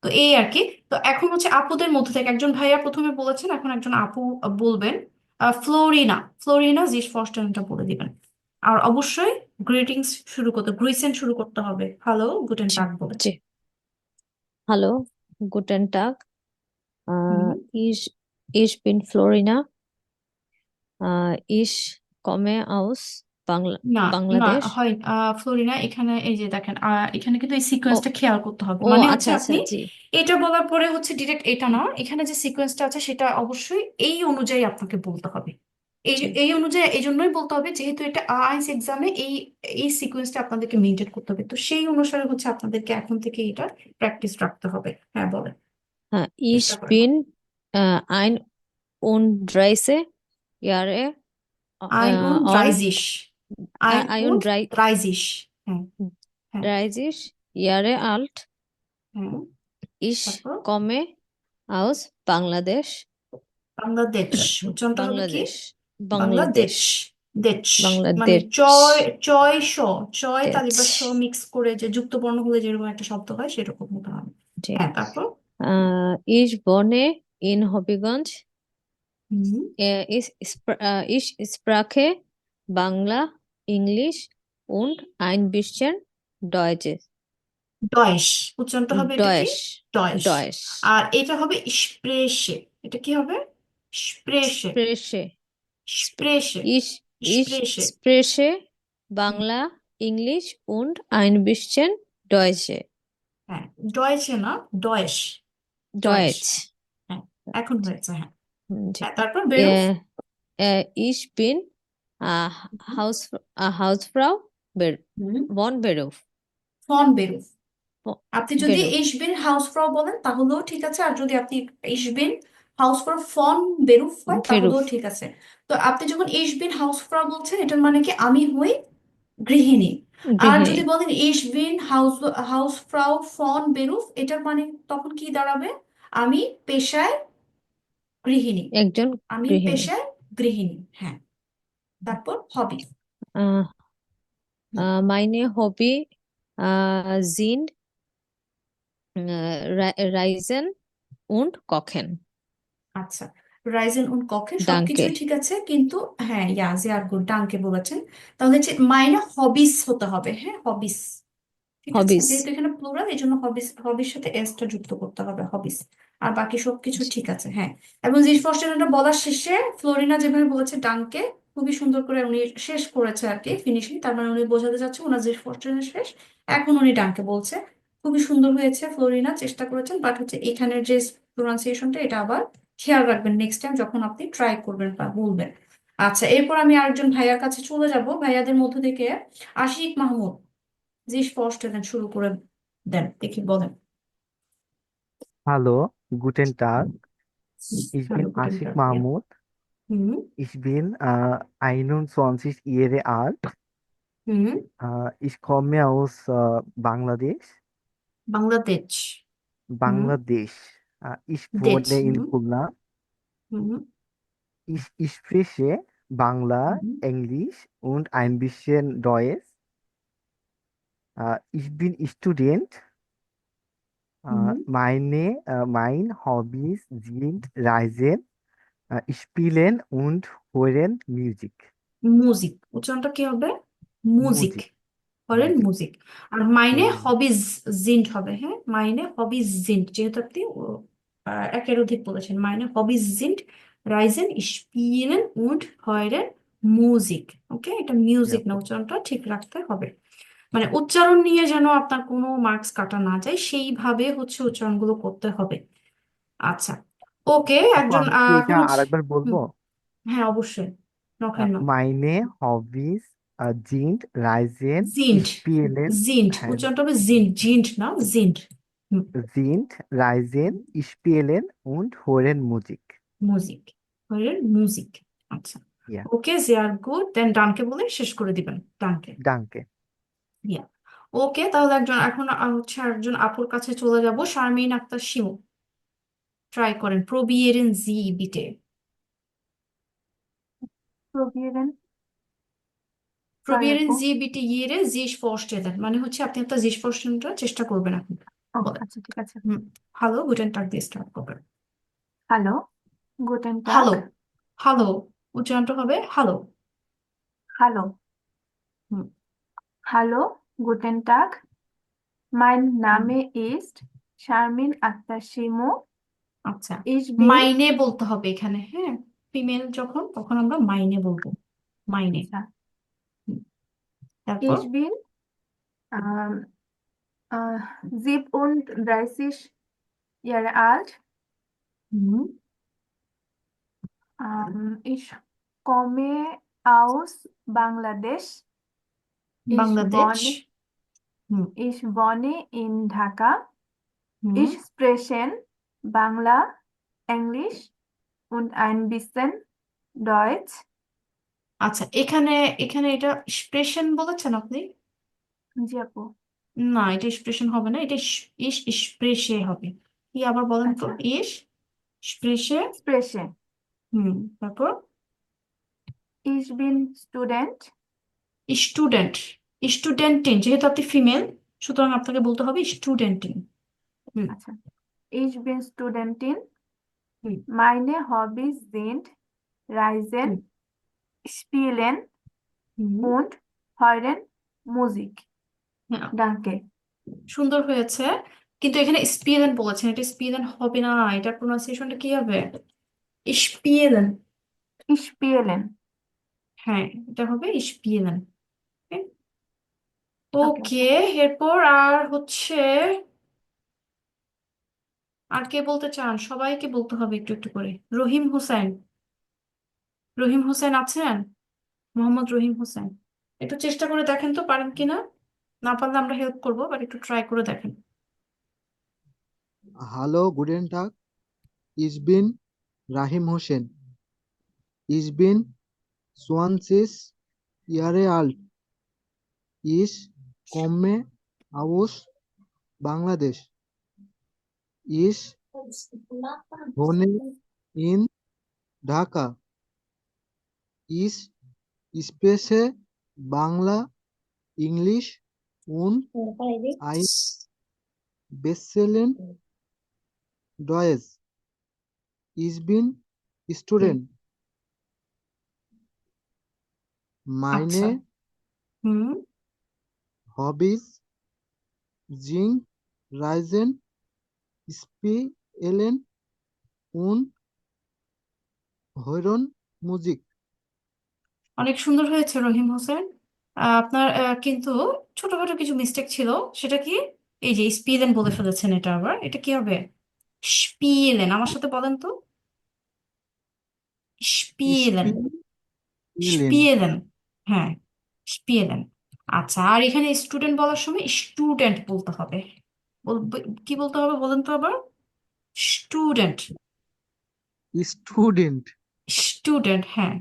তো এই আর কি। তো এখন হচ্ছে আপুদের মধ্যে থেকে একজন ভাইয়া প্রথমে বলেছেন, এখন একজন আপু বলবেন। ফ্লোরিনা, ফ্লোরিনা জিনিসপত্রটা বলে দিবেন। আর অবশ্যই গ্রিটিংস শুরু করতে, গ্রিসেন শুরু করতে হবে হ্যালো গুটেন জি টাগ বলে। জি হ্যালো গুটেন টাগ হুম। ich ich bin Florina ich komme aus না না বাংলাদেশ হয় ফ্লোরিনা, এখানে এই যে দেখেন এখানে কিন্তু এই ও সিকোয়েন্সটা খেয়াল করতে হবে, ও মানে আচ্ছা হচ্ছে আচ্ছা আপনি জি এটা বলার পরে হচ্ছে ডিরেক্ট এটা না, এখানে যে সিকোয়েন্সটা আছে সেটা অবশ্যই এই অনুযায়ী আপনাকে বলতে হবে। জি এই অনুযায়ী এই জন্যই বলতে হবে যেহেতু এটা আইএলটিএস এক্সামে এই এই সিকোয়েন্সটা আপনাদেরকে মেনটেন করতে হবে, তো সেই অনুসারে হচ্ছে আপনাদেরকে এখন থেকে এটা প্র্যাকটিস রাখতে হবে। হ্যাঁ বলেন, ich চেষ্টা করেন। bin 31 Jahre আইন উন alt ড্রাইজিস, আইন উন 31 ড্রাইজিস। হ্যাঁ হ্যাঁ 30 Jahre alt হ্যাঁ। ich তারপর komme aus বাংলাদেশ বাংলাদেশ, উচ্চারণটা হবে কি? বাংলাদেশ বাংলাদেশ। বাংলাদেশ দেশ মানে বাংলাদেশ চয় চয় স, চয় দেশ তালিবা স মিক্স করে যে যুক্ত বর্ণ হলে যেরকম একটা শব্দ হয় সেরকম হতে হবে। জি হ্যাঁ তারপর ich wohne in Hobbiগঞ্জ হুম, ich spreche Bangla, English und ein bisschen Deutsch. ডয়েশ, উচ্চারণটা হবে এটা কি? Deutsch, Deutsche. Deutsch. আর এটা হবে স্প্রেশে, এটা কি হবে? স্প্রেশে, Spreche. স্প্রেশে, Ich স্প্রেশে। spreche Bangla, English und ein bisschen Deutsch. হ্যাঁ ডয়েশে না, ডয়েশ, ডয়েশ। Deutsch. হ্যাঁ এখন হয়েছে, হ্যাঁ। জি। হ্যাঁ তারপর বেরো। Ich bin Hausfrau, হুম, von Beruf. ফন বেরো। Von আপনি যদি Beruf. ইশবিন হাউসফ্রাউ বলেন তাহলেও ঠিক আছে, আর যদি আপনি ইশবিন হাউসফ্রাউ ফন বেরুফ হয় তাহলেও Beruf. ঠিক আছে। তো আপনি যখন ইশবিন হাউসফ্রাউ বলছেন এটার মানে কি আমি হই গৃহিণী। আর যদি গৃহিণী বলেন ইশবিন হাউসফ্রাউ ফন বেরুফ, এটার মানে তখন কি দাঁড়াবে? আমি পেশায় গৃহিণী, একজন আমি গৃহিণী পেশায় গৃহিণী। হ্যাঁ তারপর হবি। আহ, meine Hobby sind Reisen und Kochen. আচ্ছা, রাইজেন উন কখে Danke. সবকিছুই ঠিক আছে, কিন্তু হ্যাঁ ইয়া জিয়ার গুড ডাঙ্কে বলেছেন, তাহলে হচ্ছে মাইনে হবিস হতে হবে। হ্যাঁ হবিস, ঠিক আছে, Hobbies. যেহেতু এখানে প্লুরাল এই জন্য হবিস, হবির সাথে এসটা যুক্ত করতে হবে, হবিস। আর বাকি সবকিছু ঠিক আছে। হ্যাঁ এবং জিস ফস্টারটা বলার শেষে ফ্লোরিনা যেভাবে বলেছে ডাঙ্কে, খুবই সুন্দর করে উনি শেষ করেছে আর কি, ফিনিশিং, তার মানে উনি বোঝাতে চাচ্ছে ওনার জিস ফস্টারের শেষ, এখন উনি ডাঙ্কে বলছে। খুবই সুন্দর হয়েছে, ফ্লোরিনা চেষ্টা করেছেন, বাট হচ্ছে এখানের যে প্রোনাউন্সিয়েশনটা এটা আবার খেয়াল রাখবেন নেক্সট টাইম যখন আপনি ট্রাই করবেন বা বলবেন। আচ্ছা এরপর আমি আরেকজন ভাইয়ার কাছে চলে যাব, ভাইয়াদের মধ্য থেকে আশিক মাহমুদ জি স্পষ্ট দেন, শুরু করে দেন, দেখি বলেন। Hallo, guten Tag. Ich hello bin Guten Ashik টাগ, ইয়া। Mahmoud. হুম 21 Jahre alt. হুম। Ich komme aus Bangladesh. Bangladesh. হুম। Bangladesch. Ich দেশ। wohne in hmm Khulna. Hmm Ich spreche Bangla, hmm Englisch und ein bisschen Deutsch. Ich bin Student. Hmm. Mein Hobbys sind Reisen, Spielen und Hören Musik. Music, উচ্চারণটা কি হবে? মুজিক, Musik, করেন Musik. মুজিক। আর মাইনে Hören Musik. Hobbies জিন্ট হবে। হ্যাঁ মাইনে hobbies জিন্ট, যেহেতু আপনি একের অধিক বলেছেন, মাইনে হবিজ জিন্ট রাইজেন স্পিলেন উন্ড হয়রেন মিউজিক। ওকে, এটা Ja, মিউজিক না, উচ্চারণটা ঠিক রাখতে হবে। মানে উচ্চারণ নিয়ে যেন আপনার কোনো মার্কস কাটা না যায় সেইভাবে হচ্ছে উচ্চারণগুলো করতে হবে। আচ্ছা ওকে, আপু একজন আমি কি এটা এখন হচ্ছে আরেকবার বলবো? হুম, হ্যাঁ অবশ্যই, নখেন ন। Meine Hobbys sind Reisen, জিন্ট, Spielen, জিন্ট, হ্যাঁ, উচ্চারণটা হবে জিন্ট, জিন্ট না জিন্ট। হুম, sind Reisen, Spielen und Hören Musik. Music, হরেন মিউজিক। আচ্ছা Ja, okay, they are good, then ডানকে বলে শেষ করে দিবেন, ডানকে। danke. ইয়া ওকে, তাহলে একজন এখন হচ্ছে একজন আপুর কাছে চলে যাব, শারমিন আক্তার শিমু, ট্রাই করেন প্রবিয়েরেন জি বিটে। প্রবিয়েরেন, সরি probieren আপু। Sie bitte Ihre sich vorstellen, মানে হচ্ছে আপনি একটা sich vorstellটা চেষ্টা করবেন এখন, ও বলেন। আচ্ছা ঠিক আছে। হুম, হ্যালো গুটেন টাগ দিয়ে স্টার্ট করবেন। হ্যালো, গুটেন টাগ। হ্যালো, হ্যালো, উচ্চারণটা হবে হ্যালো। হ্যালো, হুম, Hallo, guten Tag. Mein Name ist Sharmin Akhtar Shimu. আচ্ছা, Ich bin, মাইনে বলতে হবে এখানে, হ্যাঁ। ফিমেল যখন, তখন আমরা মাইনে বলবো, মাইনে। আচ্ছা, হুম, তারপর ich bin ähm, äh, 37 Jahre alt. Hmm, Ich komme aus Bangladesh. Bangladesh. Hmm Ich wohne in Dhaka. Hmm Ich spreche Bangla, Englisch und ein bisschen Deutsch. আচ্ছা, এখানে এখানে এটা এক্সপ্রেশন বলেছেন আপনি? জি আপু। না, এটা এক্সপ্রেশন হবে না, এটা ইস স্প্রেশে হবে। কি আবার বলেন তো? আচ্ছা, ইস স্প্রেশে। spreche. হুম, তারপর Ich bin Student. স্টুডেন্ট। স্টুডেন্টিন, যেহেতু আপনি ফিমেল, সুতরাং আপনাকে বলতে হবে স্টুডেন্টিন। হুম আচ্ছা, ich bin Studentin. হুম Meine Hobbys sind Reisen, হুম Spielen হুম। und Hören Musik. হ্যাঁ, Danke. সুন্দর হয়েছে, কিন্তু এখানে স্পিলেন বলেছেন, এটা স্পিলেন হবে না, এটা প্রোনাউন্সিয়েশনটা কি হবে? স্পিলেন। Spielen. হ্যাঁ, এটা হবে স্পিলেন। Okay, ওকে, এরপর আর হচ্ছে, আর কে বলতে চান? সবাইকে বলতে হবে একটু একটু করে। রহিম হোসেন, রহিম হোসেন আছেন? মোহাম্মদ রহিম হোসেন, একটু চেষ্টা করে দেখেন তো পারেন কিনা। না পারলে আমরা হেল্প করবো, বাট একটু ট্রাই করে দেখেন। Hallo, guten Tag. Ich bin Rahim Hossein. Ich bin 20 Jahre alt. Ich komme aus Bangladesh. Ich wohne in Dhaka. Ich spreche Bangla, Englisch und ein bisschen Deutsch. Ich bin Student. আচ্ছা। Meine হুম Hobbys sind Reisen, Spielen und Hören Musik. অনেক সুন্দর হয়েছে রহিম হোসেন। আপনার কিন্তু ছোটখাটো কিছু mistake ছিল। সেটা কি? এই যে স্পিলেন বলে ফেলেছেন, এটা আবার, এটা কি হবে? স্পিলেন, আমার সাথে বলেন তো। স্পিলেন, Spielen স্পিলেন। হ্যাঁ, স্পিলেন। আচ্ছা, আর এখানে স্টুডেন্ট বলার সময় স্টুডেন্ট বলতে হবে। কি বলতে হবে বলেন তো আবার? স্টুডেন্ট। Student স্টুডেন্ট, হ্যাঁ,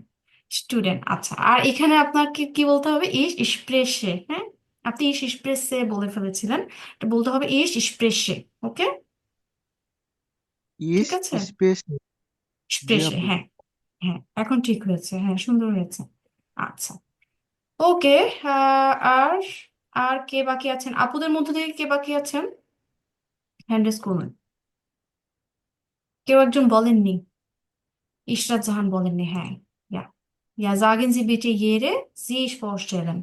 স্টুডেন্ট। আচ্ছা, আর এখানে আপনাকে কি বলতে হবে? ইস স্প্রেশে, হ্যাঁ। আপনি ইস স্প্রেসে বলে ফেলেছিলেন, এটা বলতে হবে ইস স্প্রেশে। ওকে, ঠিক ist আছে। Special. জি স্প্রেশে, আপু। হ্যাঁ। হ্যাঁ, এখন ঠিক হয়েছে, হ্যাঁ, সুন্দর হয়েছে। আচ্ছা, ওকে। আর আর কে বাকি আছেন? আপুদের মধ্যে থেকে কে বাকি আছেন? হ্যান্ড রেজ করুন। কেউ একজন বলেননি। ইশরাত জাহান বলেননি, হ্যাঁ। Ja. Ja, sagen Sie bitte jede sich vorstellen.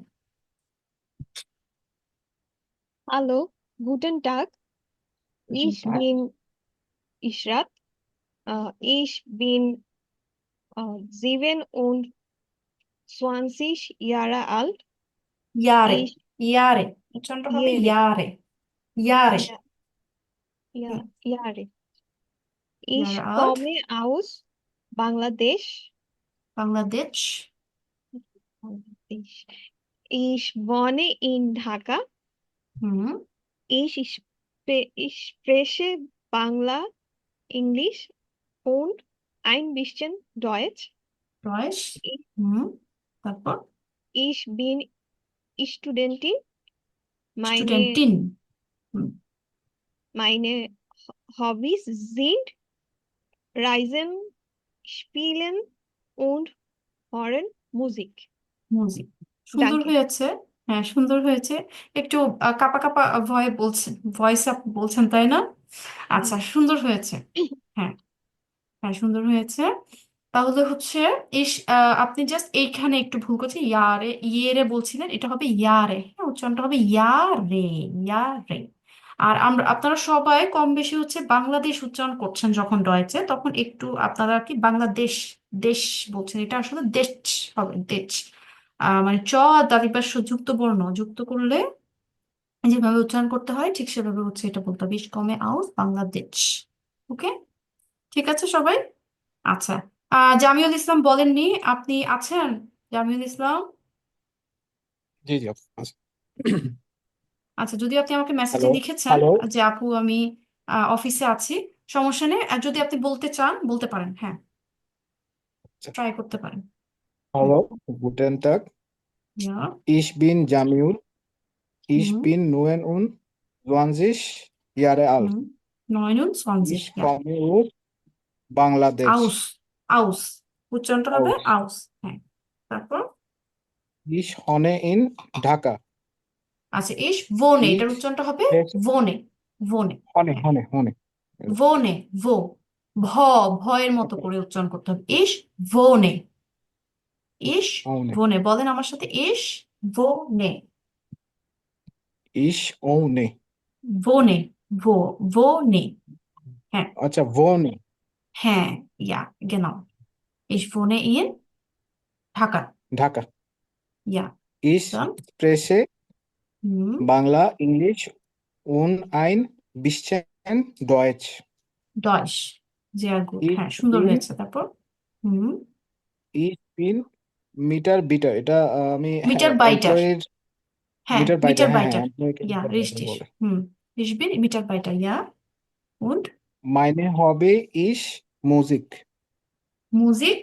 Hallo, guten Tag. Guten Ich Tag. bin Ishrat. Ich bin 27 Jahre alt. Jahre, Ich, Jahre, উচ্চারণটা হবে Jahre, ইয়ারে, ইয়ারে, ja, ja, hmm, Jahre. Jahre Ich alt, komme aus Bangladesch. Bangladesh. Bangladesch. Ich wohne in Dhaka. Hmm, Ich spreche Bangla, Englisch und ein bisschen Deutsch. বয়স। Ich, হুম, তারপর ich bin Studentin. Meine, স্টুডেন্টিন। হুম, meine Hobbys sind Reisen, Spielen und Hören Musik. Music. সুন্দর Danke. হয়েছে, হ্যাঁ, সুন্দর হয়েছে। একটু কাপা কাপা ভয়েস আপ বলছেন, তাই না? আচ্ছা, হুম। সুন্দর হয়েছে। হ্যাঁ, হ্যাঁ, সুন্দর হয়েছে। তাহলে হচ্ছে আপনি জাস্ট এইখানে একটু ভুল করছেন, ইয়ারে ইয়েরে বলছিলেন, এটা হবে ইয়ারে, হ্যাঁ উচ্চারণটা হবে ইয়ারে, ইয়ারে। আর আপনারা সবাই কম বেশি হচ্ছে বাংলাদেশ উচ্চারণ করছেন যখন রয়েছে, তখন একটু আপনারা কি বাংলাদেশ দেশ বলছেন, এটা আসলে দেশ হবে, দেশ। মানে চ আর দাদিবাস যুক্ত বর্ণ যুক্ত করলে যেভাবে উচ্চারণ করতে হয় ঠিক সেভাবে হচ্ছে এটা বলতে হবে, ইস কমে আউস বাংলাদেশ। ওকে, ঠিক আছে সবাই। আচ্ছা, জামিউল ইসলাম বলেননি, আপনি আছেন? জামিউল ইসলাম, জি জি আপু আচ্ছা। আচ্ছা যদি আপনি আমাকে মেসেজে হ্যালো লিখেছেন হ্যালো যে আপু আমি অফিসে আছি, সমস্যা নেই, আর যদি আপনি বলতে চান বলতে পারেন, হ্যাঁ ট্রাই করতে পারেন। হুম, হ্যালো গুটেন টাগ ইয়া, ich bin Jamil ich হুম, bin 29 Jahre alt হুম, 29, ich ইয়া, komme aus Bangladesh আউস, আউস উচ্চারণটা হবে aus আউস, হ্যাঁ। তারপর ich wohne in Dhaka আচ্ছা, ভোনে, এটার ich উচ্চারণটা হবে spreche ভোনে, ভোনে, হ্যাঁ Hone ভোনে, ভো, ভ, ভয়ের মতো okay করে উচ্চারণ করতে হবে, ভোনে, ইস Hone ভোনে, বলেন আমার সাথে, ভোনে, ich wohne ভোনে, ভো, ভোনে, হ্যাঁ, আচ্ছা wohne হ্যাঁ, ইয়া, genau, ভোনে ইন ঢাকা, Dhaka ইয়া, ich dann, spreche হুম, Bangla English und ein bisschen Deutsch ডয়স, sehr gut, ich হ্যাঁ সুন্দর bin হয়েছে, তারপর, হুম, Ich bin মিটার বিটার এটা আমি মিটার বাইটার, এমপ্লয়ির হ্যাঁ মিটার বাইটার মিটার হ্যাঁ হ্যাঁ বাইটার, এমপ্লয়িকে ইয়া, মিটার বাইটার richtig, বলে হুম, ich bin Mitarbeiter, ja, und meine Hobby ist Musik Musik,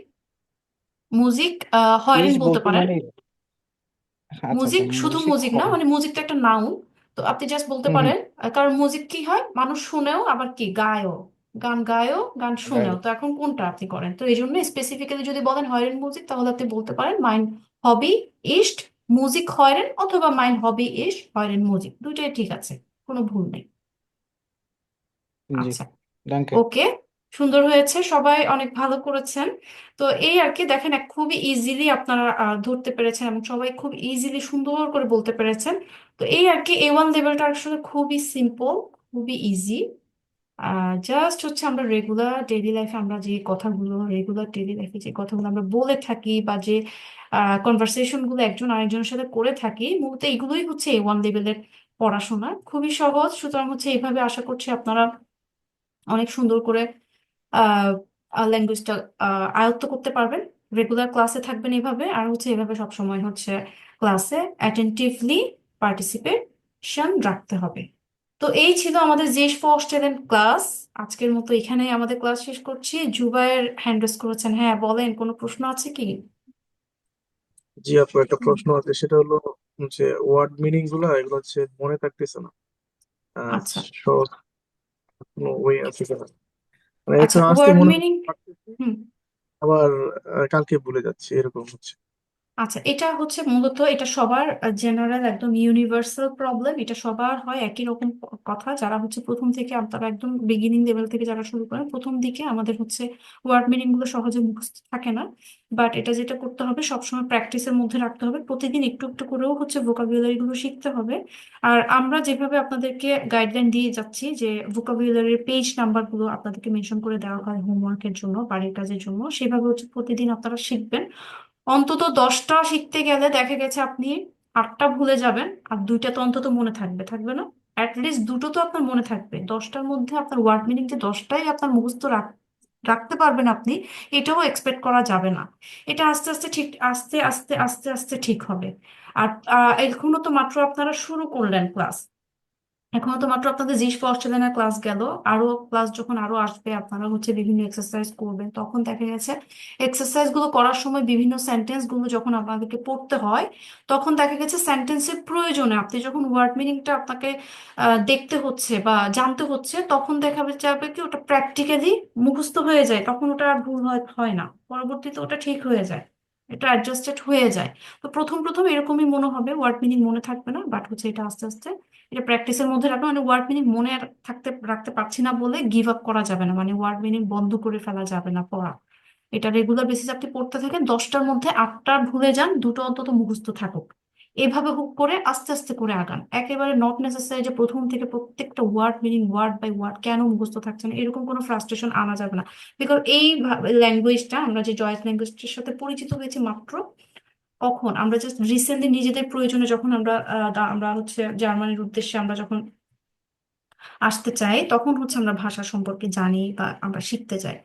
Musik হয়রেন ইস বলতে বলতে পারেন, মানে আচ্ছা আচ্ছা মিউজিক শুধু মিউজিক মিউজিক না, মানে মিউজিক তো একটা নাউন, তো আপনি জাস্ট বলতে হুম হুম পারেন, কারণ মিউজিক কি হয়, মানুষ শুনেও আবার কি গায়ও, গান গায়ও গান শুনেও, গায়ক তো এখন কোনটা আপনি করেন, তো এই জন্য স্পেসিফিক্যালি যদি বলেন হয়রেন মিউজিক তাহলে আপনি বলতে পারেন মাইন হবি ইস্ট মিউজিক হয়রেন, অথবা মাইন হবি ইস্ট হয়রেন মিউজিক, দুইটাই ঠিক আছে, কোনো ভুল নেই। জি আচ্ছা, ডাঙ্কে ওকে, সুন্দর হয়েছে, সবাই অনেক ভালো করেছেন। তো এই আর কি, দেখেন খুবই ইজিলি আপনারা ধরতে পেরেছেন এবং সবাই খুব ইজিলি সুন্দর করে বলতে পেরেছেন। তো এই আর কি, A1 লেভেলটা আসলে খুবই সিম্পল, খুবই ইজি। জাস্ট হচ্ছে আমরা রেগুলার ডেইলি লাইফে আমরা যে কথাগুলো, রেগুলার ডেইলি লাইফে যে কথাগুলো আমরা বলে থাকি বা যে কনভারসেশন গুলো একজন আরেকজনের সাথে করে থাকি, মূলত এগুলোই হচ্ছে A1 লেভেলের পড়াশোনা, খুবই সহজ। সুতরাং হচ্ছে এইভাবে আশা করছি আপনারা অনেক সুন্দর করে ল্যাঙ্গুয়েজটা আয়ত্ত করতে পারবেন। রেগুলার ক্লাসে থাকবেন এভাবে, আর হচ্ছে এভাবে সবসময় হচ্ছে ক্লাসে অ্যাটেন্টিভলি পার্টিসিপেশন রাখতে হবে। তো এই ছিল আমাদের জেস ফরস্টেলের ক্লাস। আজকের মতো এখানেই আমাদের ক্লাস শেষ করছি। জুবায়ের হ্যান্ড রেজ করেছেন, হ্যাঁ বলেন, কোনো প্রশ্ন আছে কি? জি আপু, একটা প্রশ্ন আছে, সেটা হলো যে ওয়ার্ড মিনিং গুলা এগুলো হচ্ছে মনে থাকতেছে না। আচ্ছা, সহজ কোনো ওয়ে আছে কিনা, মানে একটু আচ্ছা, আস্তে ওয়ার্ড মনে মিনিং, থাকতেছে, হুম, আবার কালকে ভুলে যাচ্ছে, এরকম হচ্ছে। আচ্ছা, এটা হচ্ছে মূলত এটা সবার জেনারেল একদম ইউনিভার্সাল প্রবলেম, এটা সবার হয় একই রকম কথা, যারা হচ্ছে প্রথম থেকে তারা একদম বিগিনিং লেভেল থেকে যারা শুরু করেন, প্রথম দিকে আমাদের হচ্ছে ওয়ার্ড মিনিং গুলো সহজে মুখস্থ থাকে না। বাট এটা যেটা করতে হবে সবসময় প্র্যাকটিসের মধ্যে রাখতে হবে, প্রতিদিন একটু একটু করেও হচ্ছে ভোকাবুলারি গুলো শিখতে হবে। আর আমরা যেভাবে আপনাদেরকে গাইডলাইন দিয়ে যাচ্ছি যে ভোকাবুলারির পেজ নাম্বার গুলো আপনাদেরকে মেনশন করে দেওয়া হয় হোমওয়ার্কের জন্য, বাড়ির কাজের জন্য, সেভাবে হচ্ছে প্রতিদিন আপনারা শিখবেন। অন্তত 10টা শিখতে গেলে দেখা গেছে আপনি 8টা ভুলে যাবেন, আর 2টা তো অন্তত মনে থাকবে, থাকবে না? অ্যাটলিস্ট 2টো তো আপনার মনে থাকবে, 10টার মধ্যে আপনার ওয়ার্ড মিনিং যে 10টাই আপনার মুখস্থ রাখতে পারবেন আপনি, এটাও এক্সপেক্ট করা যাবে না। এটা আস্তে আস্তে ঠিক, আস্তে আস্তে আস্তে আস্তে ঠিক হবে। আর এখনো তো মাত্র আপনারা শুরু করলেন ক্লাস, এখনো তো মাত্র আপনাদের জিস ফরস্টেলের ক্লাস গেল, আরো ক্লাস যখন আরো আসবে আপনারা হচ্ছে বিভিন্ন এক্সারসাইজ করবেন, তখন দেখা গেছে এক্সারসাইজ গুলো করার সময় বিভিন্ন সেন্টেন্স গুলো যখন আপনাদেরকে পড়তে হয়, তখন দেখা গেছে সেন্টেন্সের প্রয়োজনে আপনি যখন ওয়ার্ড মিনিংটা আপনাকে দেখতে হচ্ছে বা জানতে হচ্ছে, তখন দেখা যাবে কি ওটা প্র্যাকটিক্যালি মুখস্থ হয়ে যায়, তখন ওটা আর ভুল হয় না, পরবর্তীতে ওটা ঠিক হয়ে যায়, এটা অ্যাডজাস্টেড হয়ে যায়। তো প্রথম প্রথম এরকমই মনে হবে, ওয়ার্ড মিনিং মনে থাকবে না, বাট হচ্ছে এটা আস্তে আস্তে এটা প্র্যাকটিসের মধ্যে রাখা, মানে ওয়ার্ড মিনিং মনে রাখতে পারছি না বলে গিভ আপ করা যাবে না, মানে ওয়ার্ড মিনিং বন্ধ করে ফেলা যাবে না পড়া। এটা রেগুলার বেসিস আপনি পড়তে থাকেন, 10টার মধ্যে 8টা ভুলে যান, 2টো অন্তত মুখস্থ থাকুক। এভাবে হুক করে আস্তে আস্তে করে আগান। একেবারে নট নেসেসারি যে প্রথম থেকে প্রত্যেকটা word meaning word by word কেন মুখস্থ থাকছে না এরকম কোনো ফ্রাস্ট্রেশন আনা যাবে না। বিকজ এই ল্যাঙ্গুয়েজটা আমরা যে জয়েস ল্যাঙ্গুয়েজটার সাথে পরিচিত হয়েছি মাত্র কখন, আমরা জাস্ট রিসেন্টলি নিজেদের প্রয়োজনে যখন আমরা হচ্ছে জার্মানির উদ্দেশ্যে আমরা যখন আসতে চাই, তখন হচ্ছে আমরা ভাষা সম্পর্কে জানি বা আমরা শিখতে চাই।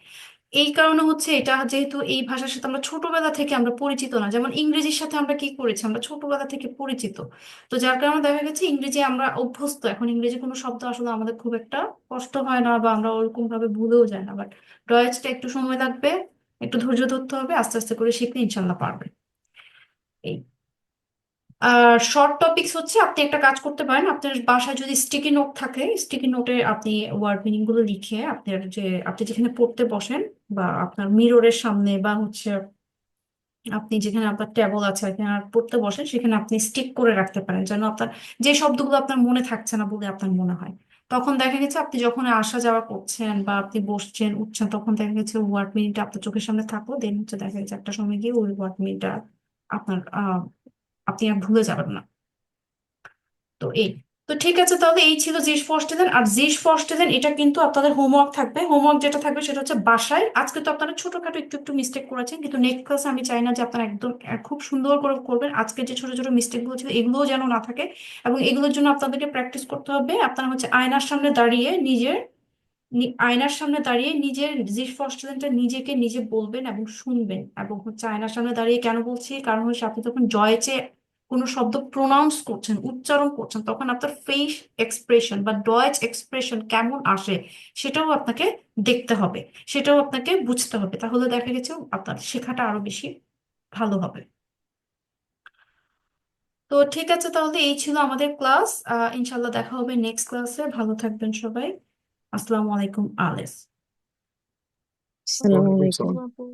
এই কারণে হচ্ছে এটা, যেহেতু এই ভাষার সাথে আমরা ছোটবেলা থেকে আমরা পরিচিত না, যেমন ইংরেজির সাথে আমরা কি করেছি, আমরা ছোটবেলা থেকে পরিচিত। তো যার কারণে দেখা গেছে ইংরেজি আমরা অভ্যস্ত, এখন ইংরেজি কোনো শব্দ আসলে আমাদের খুব একটা কষ্ট হয় না বা আমরা ওরকম ভাবে ভুলেও যাই না। বাট ডয়েচটা একটু সময় লাগবে, একটু ধৈর্য ধরতে হবে, আস্তে আস্তে করে শিখলে ইনশাল্লাহ পারবে। এই আর শর্ট টপিকস হচ্ছে আপনি একটা কাজ করতে পারেন, আপনার বাসায় যদি স্টিকি নোট থাকে, স্টিকি নোটে আপনি ওয়ার্ড মিনিং গুলো লিখে আপনার যে আপনি যেখানে পড়তে বসেন বা আপনার মিররের সামনে বা হচ্ছে আপনি যেখানে আপনার টেবল আছে এখানে আর পড়তে বসেন সেখানে আপনি স্টিক করে রাখতে পারেন, যেন আপনার যে শব্দগুলো আপনার মনে থাকছে না বলে আপনার মনে হয়, তখন দেখা গেছে আপনি যখন আসা যাওয়া করছেন বা আপনি বসছেন উঠছেন তখন দেখা গেছে ওয়ার্ড মিনিংটা আপনার চোখের সামনে থাকলো, দেন হচ্ছে দেখা গেছে একটা সময় গিয়ে ওই ওয়ার্ড মিনিংটা আপনার আপনি আর ভুলে যাবেন না। তো এই তো ঠিক আছে, তাহলে এই ছিল জিস ফরস্টেলেন। আর জিস ফরস্টেলেন এটা কিন্তু আপনাদের হোমওয়ার্ক থাকবে, হোমওয়ার্ক যেটা থাকবে সেটা হচ্ছে বাসায়। আজকে তো আপনারা ছোটখাটো একটু একটু মিস্টেক করেছেন, কিন্তু নেক্সট ক্লাসে আমি চাই না যে আপনারা একদম খুব সুন্দর করে করবেন। আজকে যে ছোট ছোট মিস্টেক গুলো ছিল এগুলোও যেন না থাকে, এবং এগুলোর জন্য আপনাদেরকে প্র্যাকটিস করতে হবে। আপনারা হচ্ছে আয়নার সামনে দাঁড়িয়ে আয়নার সামনে দাঁড়িয়ে নিজের জিস ফরস্টেলেনটা নিজেকে নিজে বলবেন এবং শুনবেন। এবং হচ্ছে আয়নার সামনে দাঁড়িয়ে কেন বলছি, কারণ হচ্ছে আপনি যখন জয়েছে কোনো শব্দ প্রোনাউন্স করছেন, উচ্চারণ করছেন, তখন আপনার ফেস এক্সপ্রেশন বা ডয়েচ এক্সপ্রেশন কেমন আসে সেটাও আপনাকে দেখতে হবে, সেটাও আপনাকে বুঝতে হবে। তাহলে দেখা গেছে আপনার শেখাটা আরো বেশি ভালো হবে। তো ঠিক আছে, তাহলে এই ছিল আমাদের ক্লাস। ইনশাল্লাহ দেখা হবে নেক্সট ক্লাসে। ভালো থাকবেন সবাই। আসসালামু আলাইকুম আলেস। আসসালামু ওয়ালাইকুম আলাইকুম। সালাম। আপু